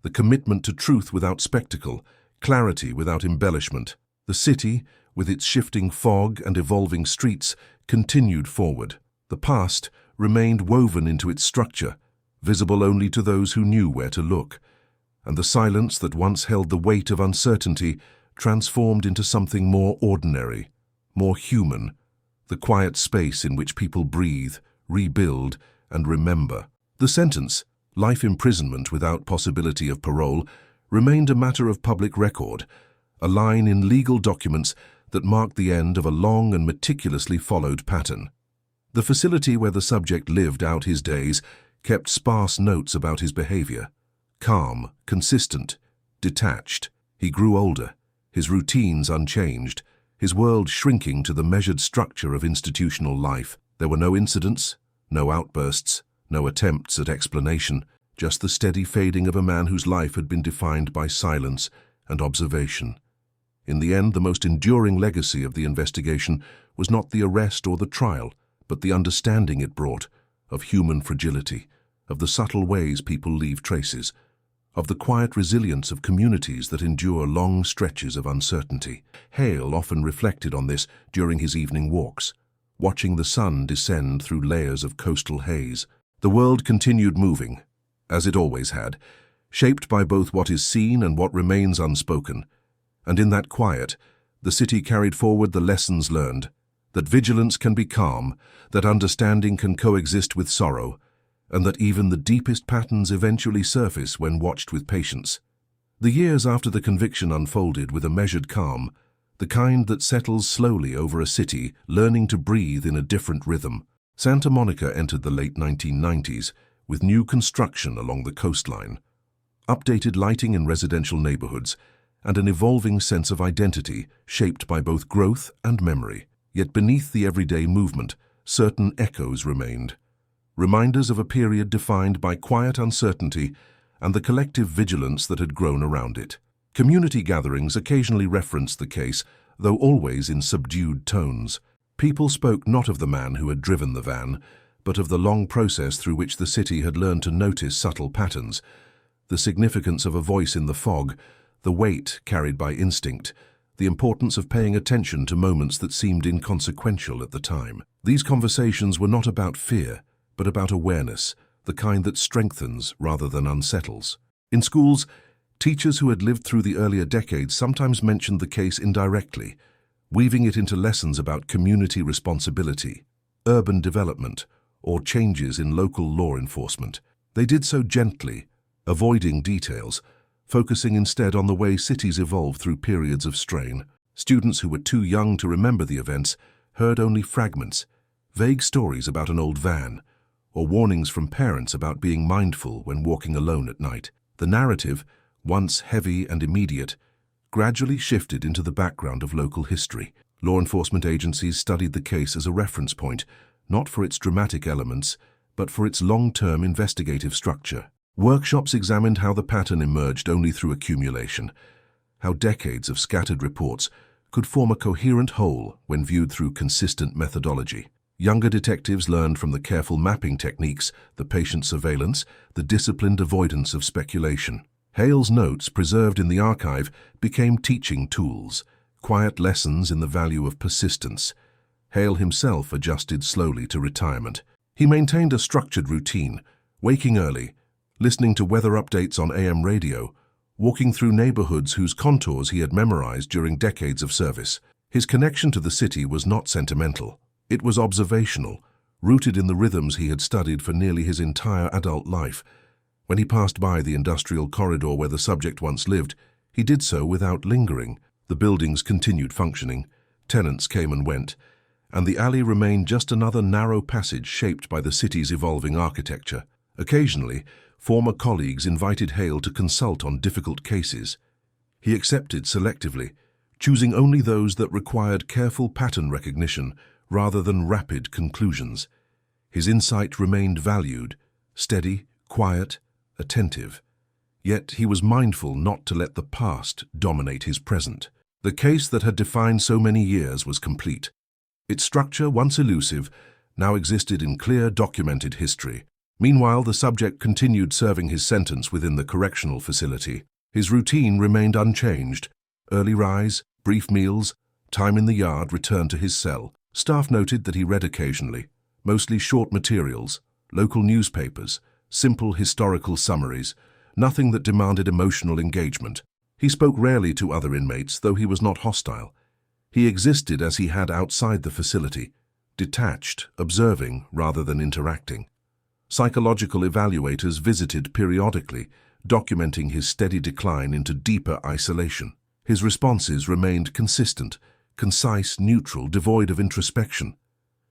the commitment to truth without spectacle, clarity without embellishment. The city, with its shifting fog and evolving streets, continued forward. The past remained woven into its structure, visible only to those who knew where to look. And the silence that once held the weight of uncertainty transformed into something more ordinary, more human, the quiet space in which people breathe, rebuild, and remember. The sentence, life imprisonment without possibility of parole, remained a matter of public record, a line in legal documents that marked the end of a long and meticulously followed pattern. The facility where the subject lived out his days kept sparse notes about his behavior. Calm, consistent, detached. He grew older, his routines unchanged, his world shrinking to the measured structure of institutional life. There were no incidents, no outbursts, no attempts at explanation, just the steady fading of a man whose life had been defined by silence and observation. In the end, the most enduring legacy of the investigation was not the arrest or the trial, but the understanding it brought of human fragility, of the subtle ways people leave traces, of the quiet resilience of communities that endure long stretches of uncertainty. Hale often reflected on this during his evening walks, watching the sun descend through layers of coastal haze. The world continued moving, as it always had, shaped by both what is seen and what remains unspoken. And in that quiet, the city carried forward the lessons learned, that vigilance can be calm, that understanding can coexist with sorrow, and that even the deepest patterns eventually surface when watched with patience. The years after the conviction unfolded with a measured calm, the kind that settles slowly over a city, learning to breathe in a different rhythm. Santa Monica entered the late 1990s with new construction along the coastline, updated lighting in residential neighborhoods, and an evolving sense of identity shaped by both growth and memory. Yet beneath the everyday movement, certain echoes remained, reminders of a period defined by quiet uncertainty and the collective vigilance that had grown around it. Community gatherings occasionally referenced the case, though always in subdued tones. People spoke not of the man who had driven the van, but of the long process through which the city had learned to notice subtle patterns, the significance of a voice in the fog, the weight carried by instinct, the importance of paying attention to moments that seemed inconsequential at the time. These conversations were not about fear, but about awareness, the kind that strengthens rather than unsettles. In schools, teachers who had lived through the earlier decades sometimes mentioned the case indirectly, weaving it into lessons about community responsibility, urban development, or changes in local law enforcement. They did so gently, avoiding details, focusing instead on the way cities evolved through periods of strain. Students who were too young to remember the events heard only fragments, vague stories about an old van, or warnings from parents about being mindful when walking alone at night. The narrative, once heavy and immediate, gradually shifted into the background of local history. Law enforcement agencies studied the case as a reference point, not for its dramatic elements, but for its long-term investigative structure. Workshops examined how the pattern emerged only through accumulation, how decades of scattered reports could form a coherent whole when viewed through consistent methodology. Younger detectives learned from the careful mapping techniques, the patient surveillance, the disciplined avoidance of speculation. Hale's notes, preserved in the archive, became teaching tools, quiet lessons in the value of persistence. Hale himself adjusted slowly to retirement. He maintained a structured routine, waking early, listening to weather updates on AM radio, walking through neighborhoods whose contours he had memorized during decades of service. His connection to the city was not sentimental. It was observational, rooted in the rhythms he had studied for nearly his entire adult life. When he passed by the industrial corridor where the subject once lived, he did so without lingering. The buildings continued functioning, tenants came and went, and the alley remained just another narrow passage shaped by the city's evolving architecture. Occasionally, former colleagues invited Hale to consult on difficult cases. He accepted selectively, choosing only those that required careful pattern recognition rather than rapid conclusions. His insight remained valued, steady, quiet, attentive. Yet he was mindful not to let the past dominate his present. The case that had defined so many years was complete. Its structure, once elusive, now existed in clear, documented history. Meanwhile, the subject continued serving his sentence within the correctional facility. His routine remained unchanged. Early rise, brief meals, time in the yard, return to his cell. Staff noted that he read occasionally, mostly short materials, local newspapers, simple historical summaries, nothing that demanded emotional engagement. He spoke rarely to other inmates, though he was not hostile. He existed as he had outside the facility, detached, observing rather than interacting. Psychological evaluators visited periodically, documenting his steady decline into deeper isolation. His responses remained consistent, concise, neutral, devoid of introspection.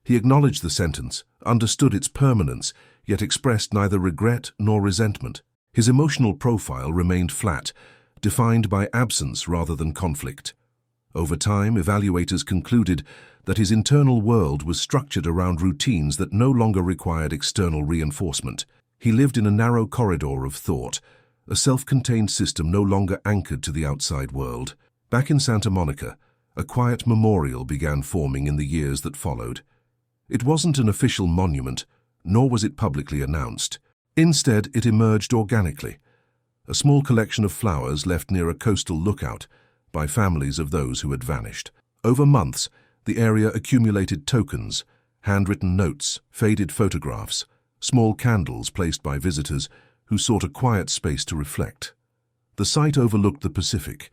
He acknowledged the sentence, understood its permanence, yet expressed neither regret nor resentment. His emotional profile remained flat, defined by absence rather than conflict. Over time, evaluators concluded that his internal world was structured around routines that no longer required external reinforcement. He lived in a narrow corridor of thought, a self-contained system no longer anchored to the outside world. Back in Santa Monica, a quiet memorial began forming in the years that followed. It wasn't an official monument, nor was it publicly announced. Instead, it emerged organically, a small collection of flowers left near a coastal lookout by families of those who had vanished. Over months, the area accumulated tokens, handwritten notes, faded photographs, small candles placed by visitors who sought a quiet space to reflect. The site overlooked the Pacific,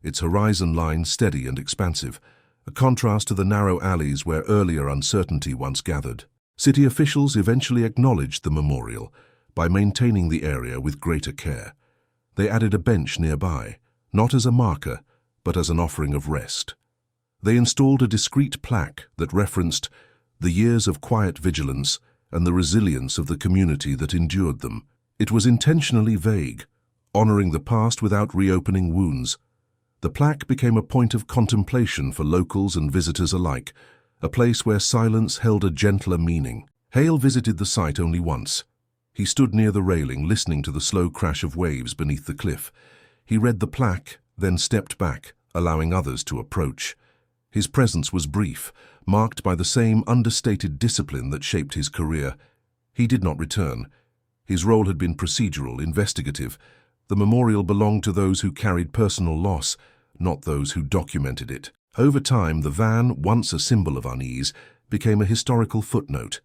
its horizon line steady and expansive, a contrast to the narrow alleys where earlier uncertainty once gathered. City officials eventually acknowledged the memorial by maintaining the area with greater care. They added a bench nearby, not as a marker, but as an offering of rest. They installed a discreet plaque that referenced the years of quiet vigilance and the resilience of the community that endured them. It was intentionally vague, honoring the past without reopening wounds. The plaque became a point of contemplation for locals and visitors alike, a place where silence held a gentler meaning. Hale visited the site only once. He stood near the railing, listening to the slow crash of waves beneath the cliff. He read the plaque, then stepped back, allowing others to approach. His presence was brief, marked by the same understated discipline that shaped his career. He did not return. His role had been procedural, investigative, The memorial belonged to those who carried personal loss, not those who documented it. Over time, the van, once a symbol of unease, became a historical footnote.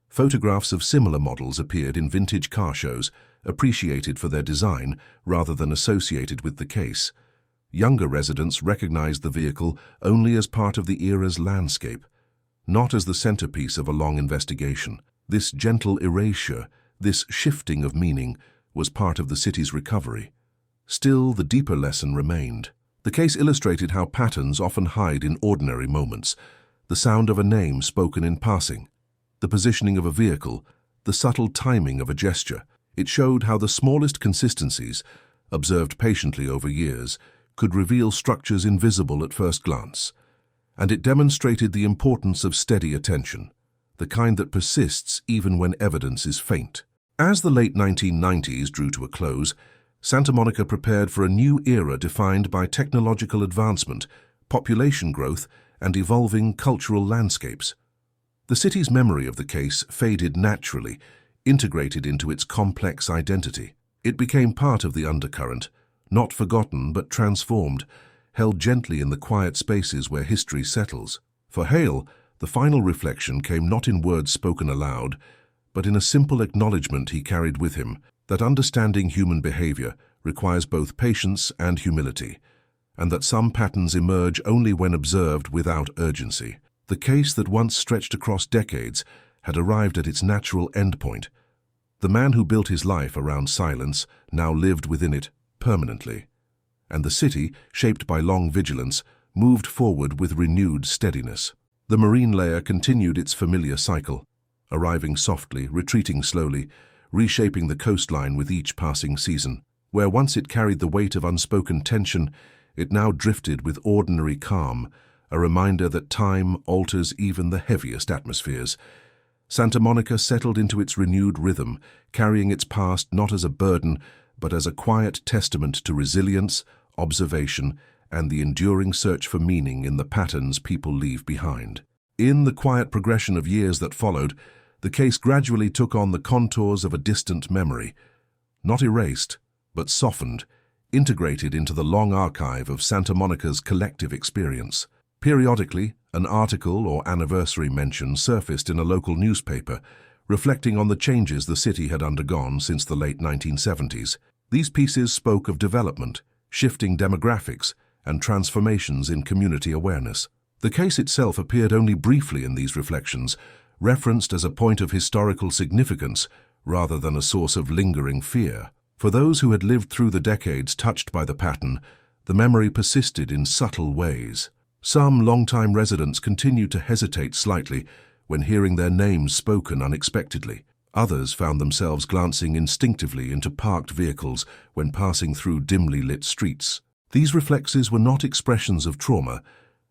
Photographs of similar models appeared in vintage car shows, appreciated for their design rather than associated with the case. Younger residents recognized the vehicle only as part of the era's landscape, not as the centerpiece of a long investigation. This gentle erasure, this shifting of meaning, was part of the city's recovery. Still, the deeper lesson remained. The case illustrated how patterns often hide in ordinary moments. The sound of a name spoken in passing, the positioning of a vehicle, the subtle timing of a gesture. It showed how the smallest consistencies, observed patiently over years, could reveal structures invisible at first glance. And it demonstrated the importance of steady attention, the kind that persists even when evidence is faint. As the late 1990s drew to a close, Santa Monica prepared for a new era defined by technological advancement, population growth, and evolving cultural landscapes. The city's memory of the case faded naturally, integrated into its complex identity. It became part of the undercurrent, not forgotten but transformed, held gently in the quiet spaces where history settles. For Hale, the final reflection came not in words spoken aloud, but in a simple acknowledgement he carried with him, that understanding human behavior requires both patience and humility, and that some patterns emerge only when observed without urgency. The case that once stretched across decades had arrived at its natural endpoint. The man who built his life around silence now lived within it permanently, and the city, shaped by long vigilance, moved forward with renewed steadiness. The marine layer continued its familiar cycle, arriving softly, retreating slowly, reshaping the coastline with each passing season. Where once it carried the weight of unspoken tension, it now drifted with ordinary calm, a reminder that time alters even the heaviest atmospheres. Santa Monica settled into its renewed rhythm, carrying its past not as a burden, but as a quiet testament to resilience, observation, and the enduring search for meaning in the patterns people leave behind. In the quiet progression of years that followed, the case gradually took on the contours of a distant memory, not erased, but softened, integrated into the long archive of Santa Monica's collective experience. Periodically, an article or anniversary mention surfaced in a local newspaper, reflecting on the changes the city had undergone since the late 1970s. These pieces spoke of development, shifting demographics, and transformations in community awareness. The case itself appeared only briefly in these reflections, referenced as a point of historical significance rather than a source of lingering fear. For those who had lived through the decades touched by the pattern, the memory persisted in subtle ways. Some longtime residents continued to hesitate slightly when hearing their names spoken unexpectedly. Others found themselves glancing instinctively into parked vehicles when passing through dimly lit streets. These reflexes were not expressions of trauma,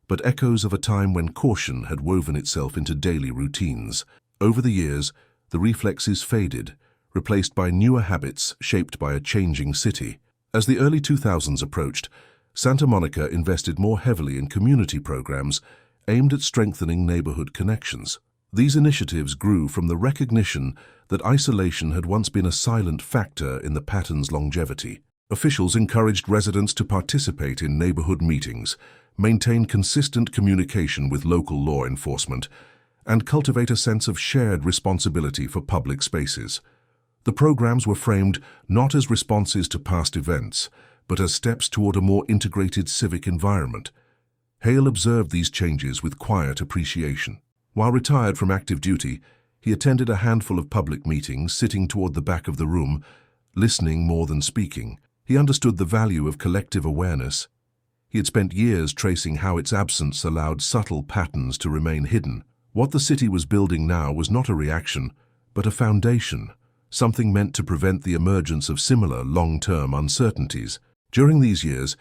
but echoes of a time when caution had woven itself into daily routines. Over the years, the reflexes faded, replaced by newer habits shaped by a changing city. As the early 2000s approached, Santa Monica invested more heavily in community programs aimed at strengthening neighborhood connections. These initiatives grew from the recognition that isolation had once been a silent factor in the pattern's longevity. Officials encouraged residents to participate in neighborhood meetings, maintain consistent communication with local law enforcement, and cultivate a sense of shared responsibility for public spaces. The programs were framed not as responses to past events, but as steps toward a more integrated civic environment. Hale observed these changes with quiet appreciation. While retired from active duty, he attended a handful of public meetings, sitting toward the back of the room, listening more than speaking. He understood the value of collective awareness. He had spent years tracing how its absence allowed subtle patterns to remain hidden. What the city was building now was not a reaction, but a foundation, something meant to prevent the emergence of similar long-term uncertainties. During these years,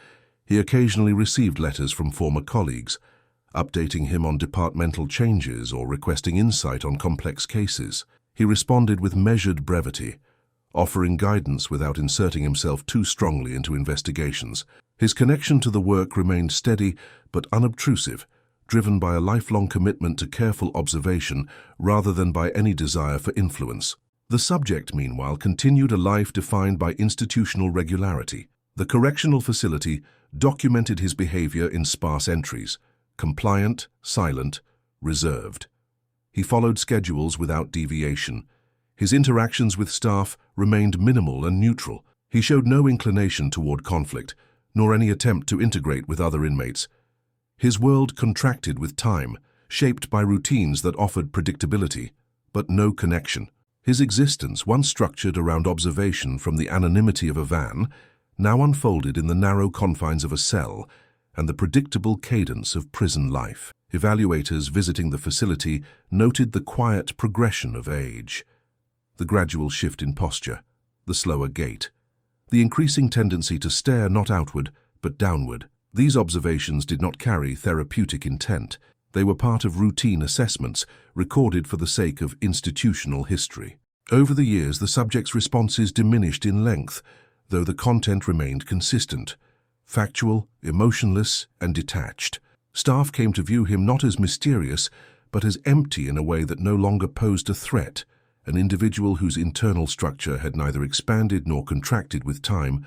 he occasionally received letters from former colleagues, updating him on departmental changes or requesting insight on complex cases. He responded with measured brevity, offering guidance without inserting himself too strongly into investigations. His connection to the work remained steady but unobtrusive, driven by a lifelong commitment to careful observation rather than by any desire for influence. The subject, meanwhile, continued a life defined by institutional regularity. The correctional facility documented his behavior in sparse entries: compliant, silent, reserved. He followed schedules without deviation. His interactions with staff remained minimal and neutral. He showed no inclination toward conflict, nor any attempt to integrate with other inmates. His world contracted with time, shaped by routines that offered predictability, but no connection. His existence, once structured around observation from the anonymity of a van, now unfolded in the narrow confines of a cell and the predictable cadence of prison life. Evaluators visiting the facility noted the quiet progression of age, the gradual shift in posture, the slower gait, the increasing tendency to stare not outward but downward. These observations did not carry therapeutic intent. They were part of routine assessments recorded for the sake of institutional history. Over the years, the subject's responses diminished in length, though the content remained consistent: factual, emotionless, and detached. Staff came to view him not as mysterious, but as empty in a way that no longer posed a threat, an individual whose internal structure had neither expanded nor contracted with time,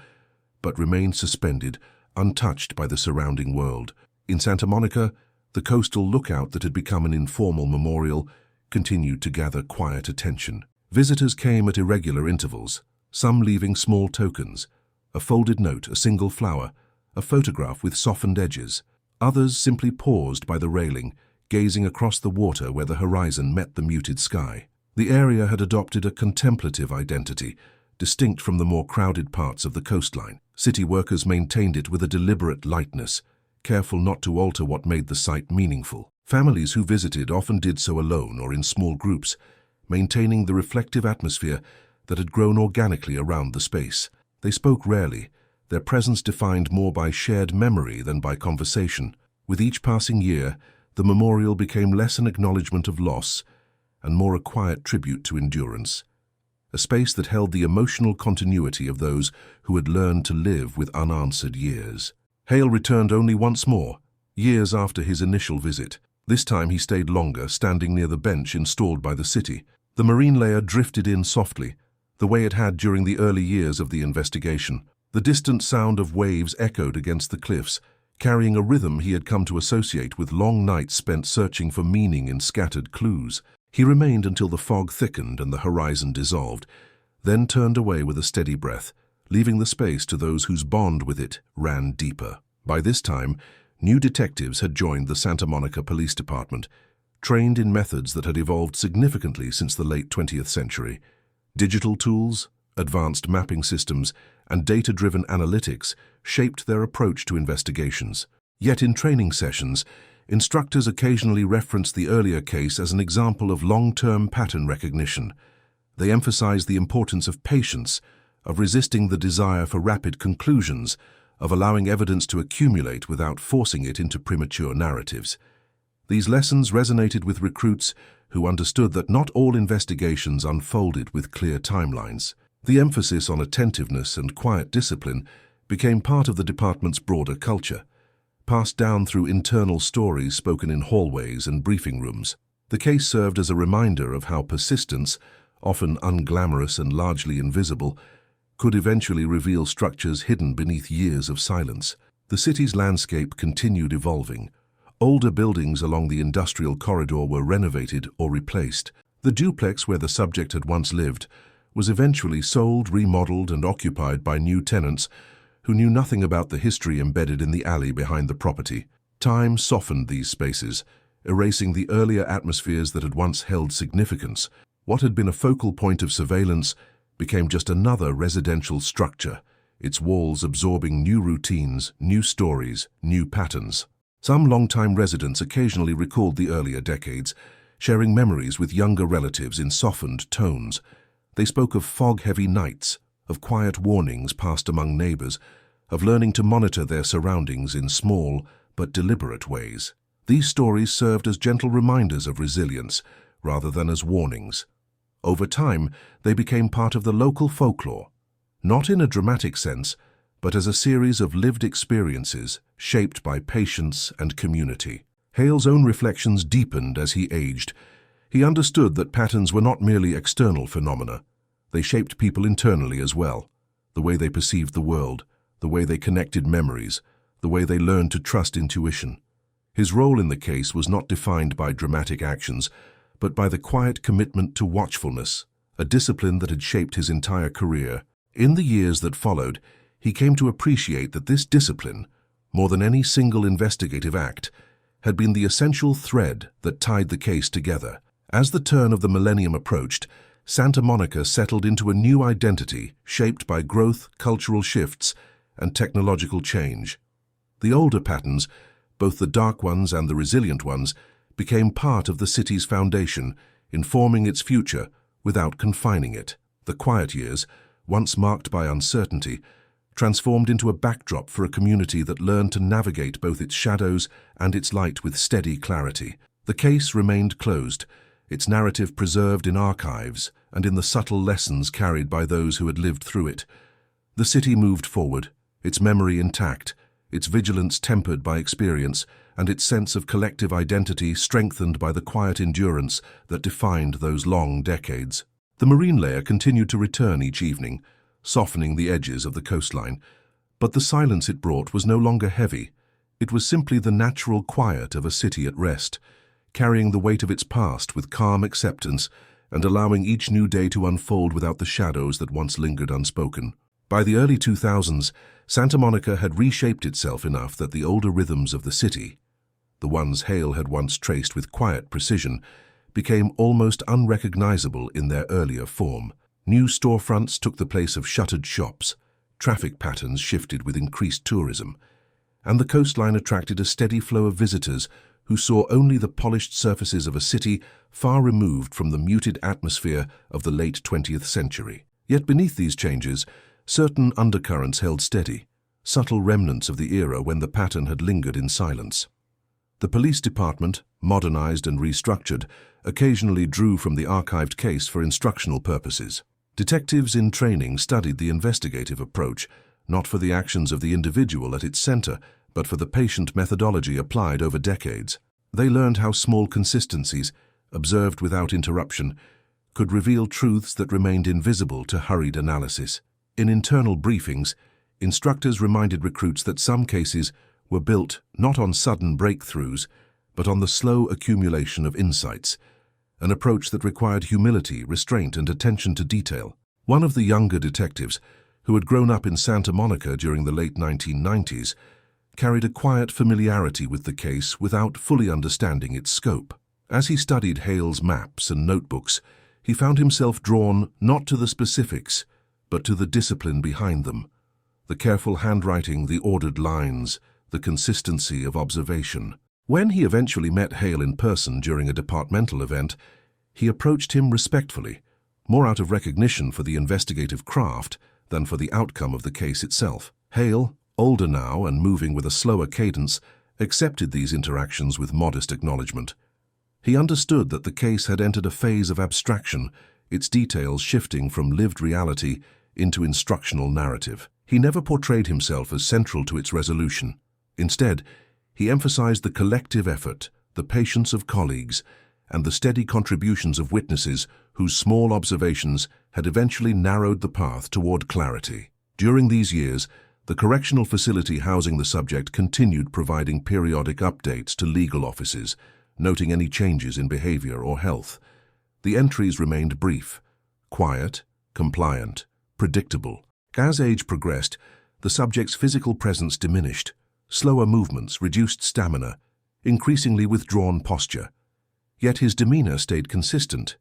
but remained suspended, untouched by the surrounding world. In Santa Monica, the coastal lookout that had become an informal memorial continued to gather quiet attention. Visitors came at irregular intervals, some leaving small tokens: a folded note, a single flower, a photograph with softened edges. Others simply paused by the railing, gazing across the water where the horizon met the muted sky. The area had adopted a contemplative identity, distinct from the more crowded parts of the coastline. City workers maintained it with a deliberate lightness, careful not to alter what made the site meaningful. Families who visited often did so alone or in small groups, maintaining the reflective atmosphere that had grown organically around the space. They spoke rarely, their presence defined more by shared memory than by conversation. With each passing year, the memorial became less an acknowledgement of loss and more a quiet tribute to endurance, a space that held the emotional continuity of those who had learned to live with unanswered years. Hale returned only once more, years after his initial visit. This time he stayed longer, standing near the bench installed by the city. The marine layer drifted in softly, the way it had during the early years of the investigation. The distant sound of waves echoed against the cliffs, carrying a rhythm he had come to associate with long nights spent searching for meaning in scattered clues. He remained until the fog thickened and the horizon dissolved, then turned away with a steady breath, leaving the space to those whose bond with it ran deeper. By this time, new detectives had joined the Santa Monica Police Department, trained in methods that had evolved significantly since the late 20th century. Digital tools, advanced mapping systems, and data-driven analytics shaped their approach to investigations. Yet in training sessions, instructors occasionally referenced the earlier case as an example of long-term pattern recognition. They emphasized the importance of patience, of resisting the desire for rapid conclusions, of allowing evidence to accumulate without forcing it into premature narratives. These lessons resonated with recruits who understood that not all investigations unfolded with clear timelines. The emphasis on attentiveness and quiet discipline became part of the department's broader culture, passed down through internal stories spoken in hallways and briefing rooms. The case served as a reminder of how persistence, often unglamorous and largely invisible, could eventually reveal structures hidden beneath years of silence. The city's landscape continued evolving. Older buildings along the industrial corridor were renovated or replaced. The duplex where the subject had once lived was eventually sold, remodeled, and occupied by new tenants who knew nothing about the history embedded in the alley behind the property. Time softened these spaces, erasing the earlier atmospheres that had once held significance. What had been a focal point of surveillance became just another residential structure, its walls absorbing new routines, new stories, new patterns. Some longtime residents occasionally recalled the earlier decades, sharing memories with younger relatives in softened tones. They spoke of fog-heavy nights, of quiet warnings passed among neighbors, of learning to monitor their surroundings in small but deliberate ways. These stories served as gentle reminders of resilience rather than as warnings. Over time, they became part of the local folklore, not in a dramatic sense, but as a series of lived experiences shaped by patience and community. Hale's own reflections deepened as he aged. He understood that patterns were not merely external phenomena. They shaped people internally as well, the way they perceived the world, the way they connected memories, the way they learned to trust intuition. His role in the case was not defined by dramatic actions, but by the quiet commitment to watchfulness, a discipline that had shaped his entire career. In the years that followed, he came to appreciate that this discipline, more than any single investigative act, had been the essential thread that tied the case together. As the turn of the millennium approached, Santa Monica settled into a new identity shaped by growth, cultural shifts, and technological change. The older patterns, both the dark ones and the resilient ones, became part of the city's foundation, informing its future without confining it. The quiet years, once marked by uncertainty, transformed into a backdrop for a community that learned to navigate both its shadows and its light with steady clarity. The case remained closed, its narrative preserved in archives and in the subtle lessons carried by those who had lived through it. The city moved forward, its memory intact, its vigilance tempered by experience, and its sense of collective identity strengthened by the quiet endurance that defined those long decades. The marine layer continued to return each evening, softening the edges of the coastline, but the silence it brought was no longer heavy. It was simply the natural quiet of a city at rest, carrying the weight of its past with calm acceptance and allowing each new day to unfold without the shadows that once lingered unspoken. By the early 2000s, Santa Monica had reshaped itself enough that the older rhythms of the city, the ones Hale had once traced with quiet precision, became almost unrecognizable in their earlier form. New storefronts took the place of shuttered shops, traffic patterns shifted with increased tourism, and the coastline attracted a steady flow of visitors who saw only the polished surfaces of a city far removed from the muted atmosphere of the late 20th century. Yet beneath these changes, certain undercurrents held steady, subtle remnants of the era when the pattern had lingered in silence. The police department, modernized and restructured, occasionally drew from the archived case for instructional purposes. Detectives in training studied the investigative approach, not for the actions of the individual at its center, but for the patient methodology applied over decades. They learned how small consistencies, observed without interruption, could reveal truths that remained invisible to hurried analysis. In internal briefings, instructors reminded recruits that some cases were built not on sudden breakthroughs, but on the slow accumulation of insights, an approach that required humility, restraint, and attention to detail. One of the younger detectives, who had grown up in Santa Monica during the late 1990s, carried a quiet familiarity with the case without fully understanding its scope. As he studied Hale's maps and notebooks, he found himself drawn not to the specifics, but to the discipline behind them. The careful handwriting, the ordered lines, the consistency of observation. When he eventually met Hale in person during a departmental event, he approached him respectfully, more out of recognition for the investigative craft than for the outcome of the case itself. Hale, older now and moving with a slower cadence, accepted these interactions with modest acknowledgement. He understood that the case had entered a phase of abstraction, its details shifting from lived reality into instructional narrative. He never portrayed himself as central to its resolution. Instead, he emphasized the collective effort, the patience of colleagues, and the steady contributions of witnesses whose small observations had eventually narrowed the path toward clarity. During these years, the correctional facility housing the subject continued providing periodic updates to legal offices, noting any changes in behavior or health. The entries remained brief, quiet, compliant, predictable. As age progressed, the subject's physical presence diminished. Slower movements, reduced stamina, increasingly withdrawn posture. Yet his demeanor stayed consistent.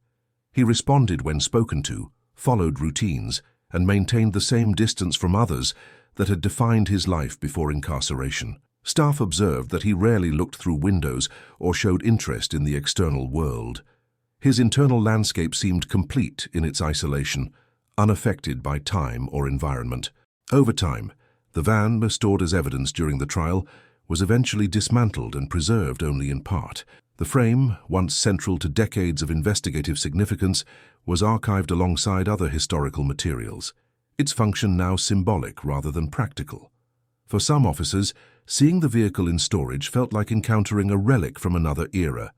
He responded when spoken to, followed routines, and maintained the same distance from others that had defined his life before incarceration. Staff observed that he rarely looked through windows or showed interest in the external world. His internal landscape seemed complete in its isolation, unaffected by time or environment. Over time, the van, stored as evidence during the trial, was eventually dismantled and preserved only in part. The frame, once central to decades of investigative significance, was archived alongside other historical materials, its function now symbolic rather than practical. For some officers, seeing the vehicle in storage felt like encountering a relic from another era.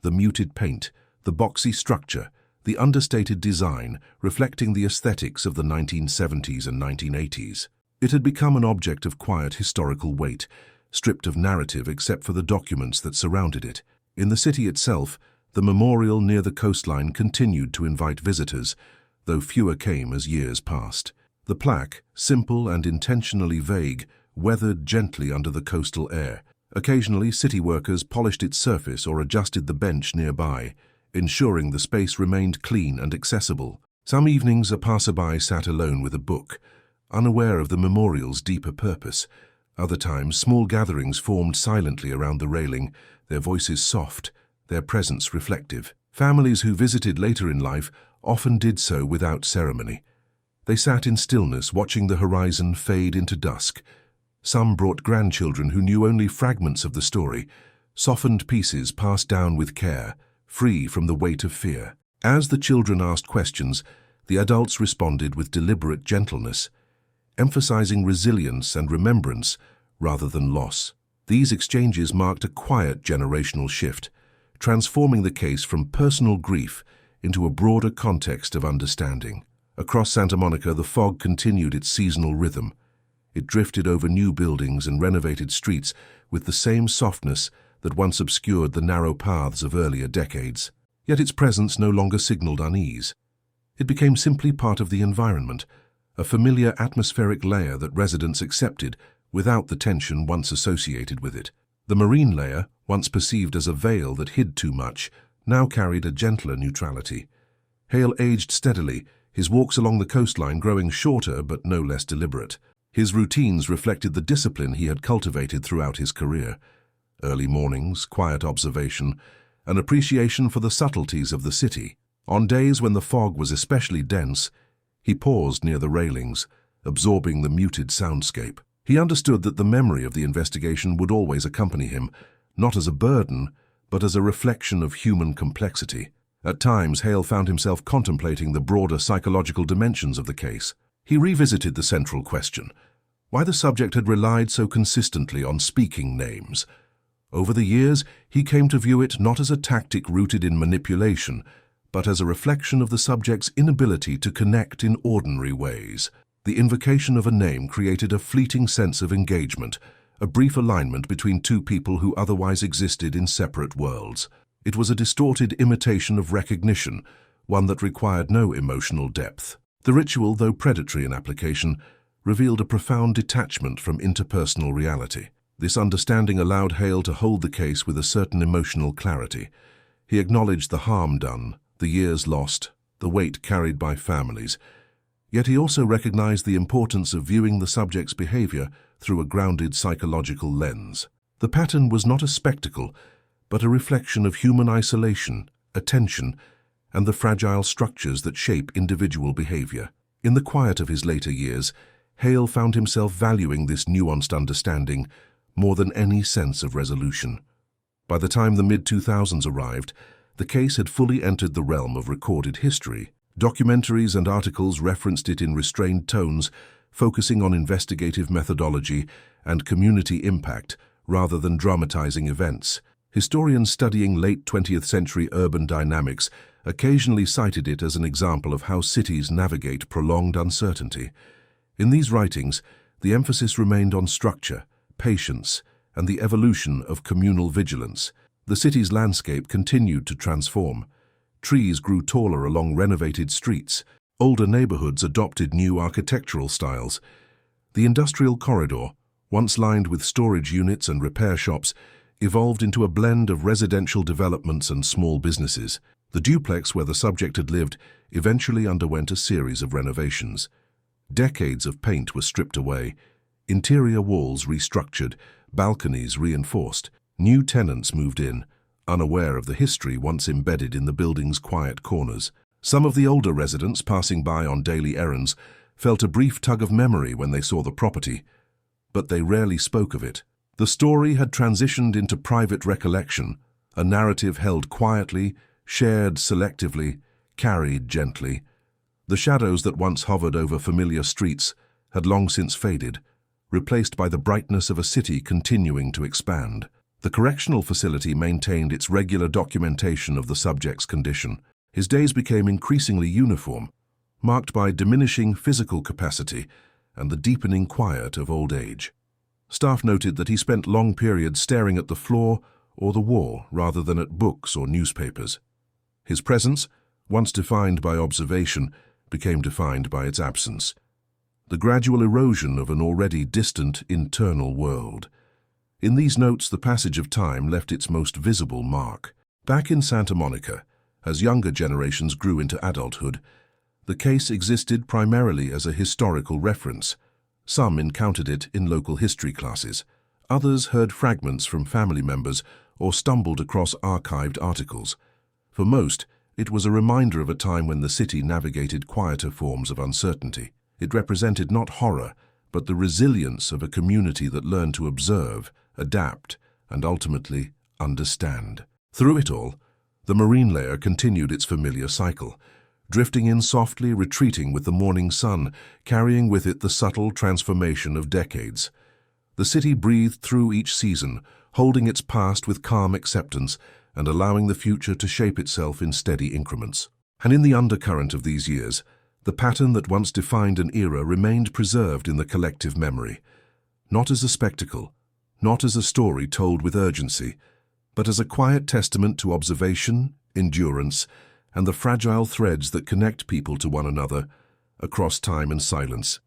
The muted paint, the boxy structure, the understated design reflecting the aesthetics of the 1970s and 1980s. It had become an object of quiet historical weight, stripped of narrative except for the documents that surrounded it. In the city itself, the memorial near the coastline continued to invite visitors, though fewer came as years passed. The plaque, simple and intentionally vague, weathered gently under the coastal air. Occasionally, city workers polished its surface or adjusted the bench nearby, ensuring the space remained clean and accessible. Some evenings a passerby sat alone with a book, unaware of the memorial's deeper purpose. Other times, small gatherings formed silently around the railing, their voices soft, their presence reflective. Families who visited later in life often did so without ceremony. They sat in stillness, watching the horizon fade into dusk. Some brought grandchildren who knew only fragments of the story, softened pieces passed down with care, free from the weight of fear. As the children asked questions, the adults responded with deliberate gentleness, emphasizing resilience and remembrance rather than loss. These exchanges marked a quiet generational shift, transforming the case from personal grief into a broader context of understanding. Across Santa Monica, the fog continued its seasonal rhythm. It drifted over new buildings and renovated streets with the same softness that once obscured the narrow paths of earlier decades. Yet its presence no longer signaled unease. It became simply part of the environment, a familiar atmospheric layer that residents accepted without the tension once associated with it. The marine layer, once perceived as a veil that hid too much, now carried a gentler neutrality. Hale aged steadily, his walks along the coastline growing shorter but no less deliberate. His routines reflected the discipline he had cultivated throughout his career. Early mornings, quiet observation, an appreciation for the subtleties of the city. On days when the fog was especially dense, he paused near the railings, absorbing the muted soundscape. He understood that the memory of the investigation would always accompany him, not as a burden, but as a reflection of human complexity. At times, Hale found himself contemplating the broader psychological dimensions of the case. He revisited the central question: why the subject had relied so consistently on speaking names. Over the years, he came to view it not as a tactic rooted in manipulation, but as a reflection of the subject's inability to connect in ordinary ways. The invocation of a name created a fleeting sense of engagement, a brief alignment between two people who otherwise existed in separate worlds. It was a distorted imitation of recognition, one that required no emotional depth. The ritual, though predatory in application, revealed a profound detachment from interpersonal reality. This understanding allowed Hale to hold the case with a certain emotional clarity. He acknowledged the harm done, the years lost, the weight carried by families. Yet he also recognized the importance of viewing the subject's behavior through a grounded psychological lens. The pattern was not a spectacle, but a reflection of human isolation, attention, and the fragile structures that shape individual behavior. In the quiet of his later years, Hale found himself valuing this nuanced understanding more than any sense of resolution. By the time the mid-2000s arrived, the case had fully entered the realm of recorded history. Documentaries and articles referenced it in restrained tones, focusing on investigative methodology and community impact rather than dramatizing events. Historians studying late 20th century urban dynamics occasionally cited it as an example of how cities navigate prolonged uncertainty. In these writings, the emphasis remained on structure, patience, and the evolution of communal vigilance. The city's landscape continued to transform. Trees grew taller along renovated streets. Older neighborhoods adopted new architectural styles. The industrial corridor, once lined with storage units and repair shops, evolved into a blend of residential developments and small businesses. The duplex where the subject had lived eventually underwent a series of renovations. Decades of paint were stripped away, interior walls restructured, balconies reinforced. New tenants moved in, unaware of the history once embedded in the building's quiet corners. Some of the older residents passing by on daily errands felt a brief tug of memory when they saw the property, but they rarely spoke of it. The story had transitioned into private recollection, a narrative held quietly, shared selectively, carried gently. The shadows that once hovered over familiar streets had long since faded, replaced by the brightness of a city continuing to expand. The correctional facility maintained its regular documentation of the subject's condition. His days became increasingly uniform, marked by diminishing physical capacity and the deepening quiet of old age. Staff noted that he spent long periods staring at the floor or the wall rather than at books or newspapers. His presence, once defined by observation, became defined by its absence. The gradual erosion of an already distant internal world. In these notes, the passage of time left its most visible mark. Back in Santa Monica, as younger generations grew into adulthood, the case existed primarily as a historical reference. Some encountered it in local history classes. Others heard fragments from family members or stumbled across archived articles. For most, it was a reminder of a time when the city navigated quieter forms of uncertainty. It represented not horror, but the resilience of a community that learned to observe, adapt, and ultimately understand. Through it all, the marine layer continued its familiar cycle, drifting in softly, retreating with the morning sun, carrying with it the subtle transformation of decades. The city breathed through each season, holding its past with calm acceptance and allowing the future to shape itself in steady increments. And in the undercurrent of these years, the pattern that once defined an era remained preserved in the collective memory, not as a spectacle, not as a story told with urgency, but as a quiet testament to observation, endurance, and the fragile threads that connect people to one another across time and silence.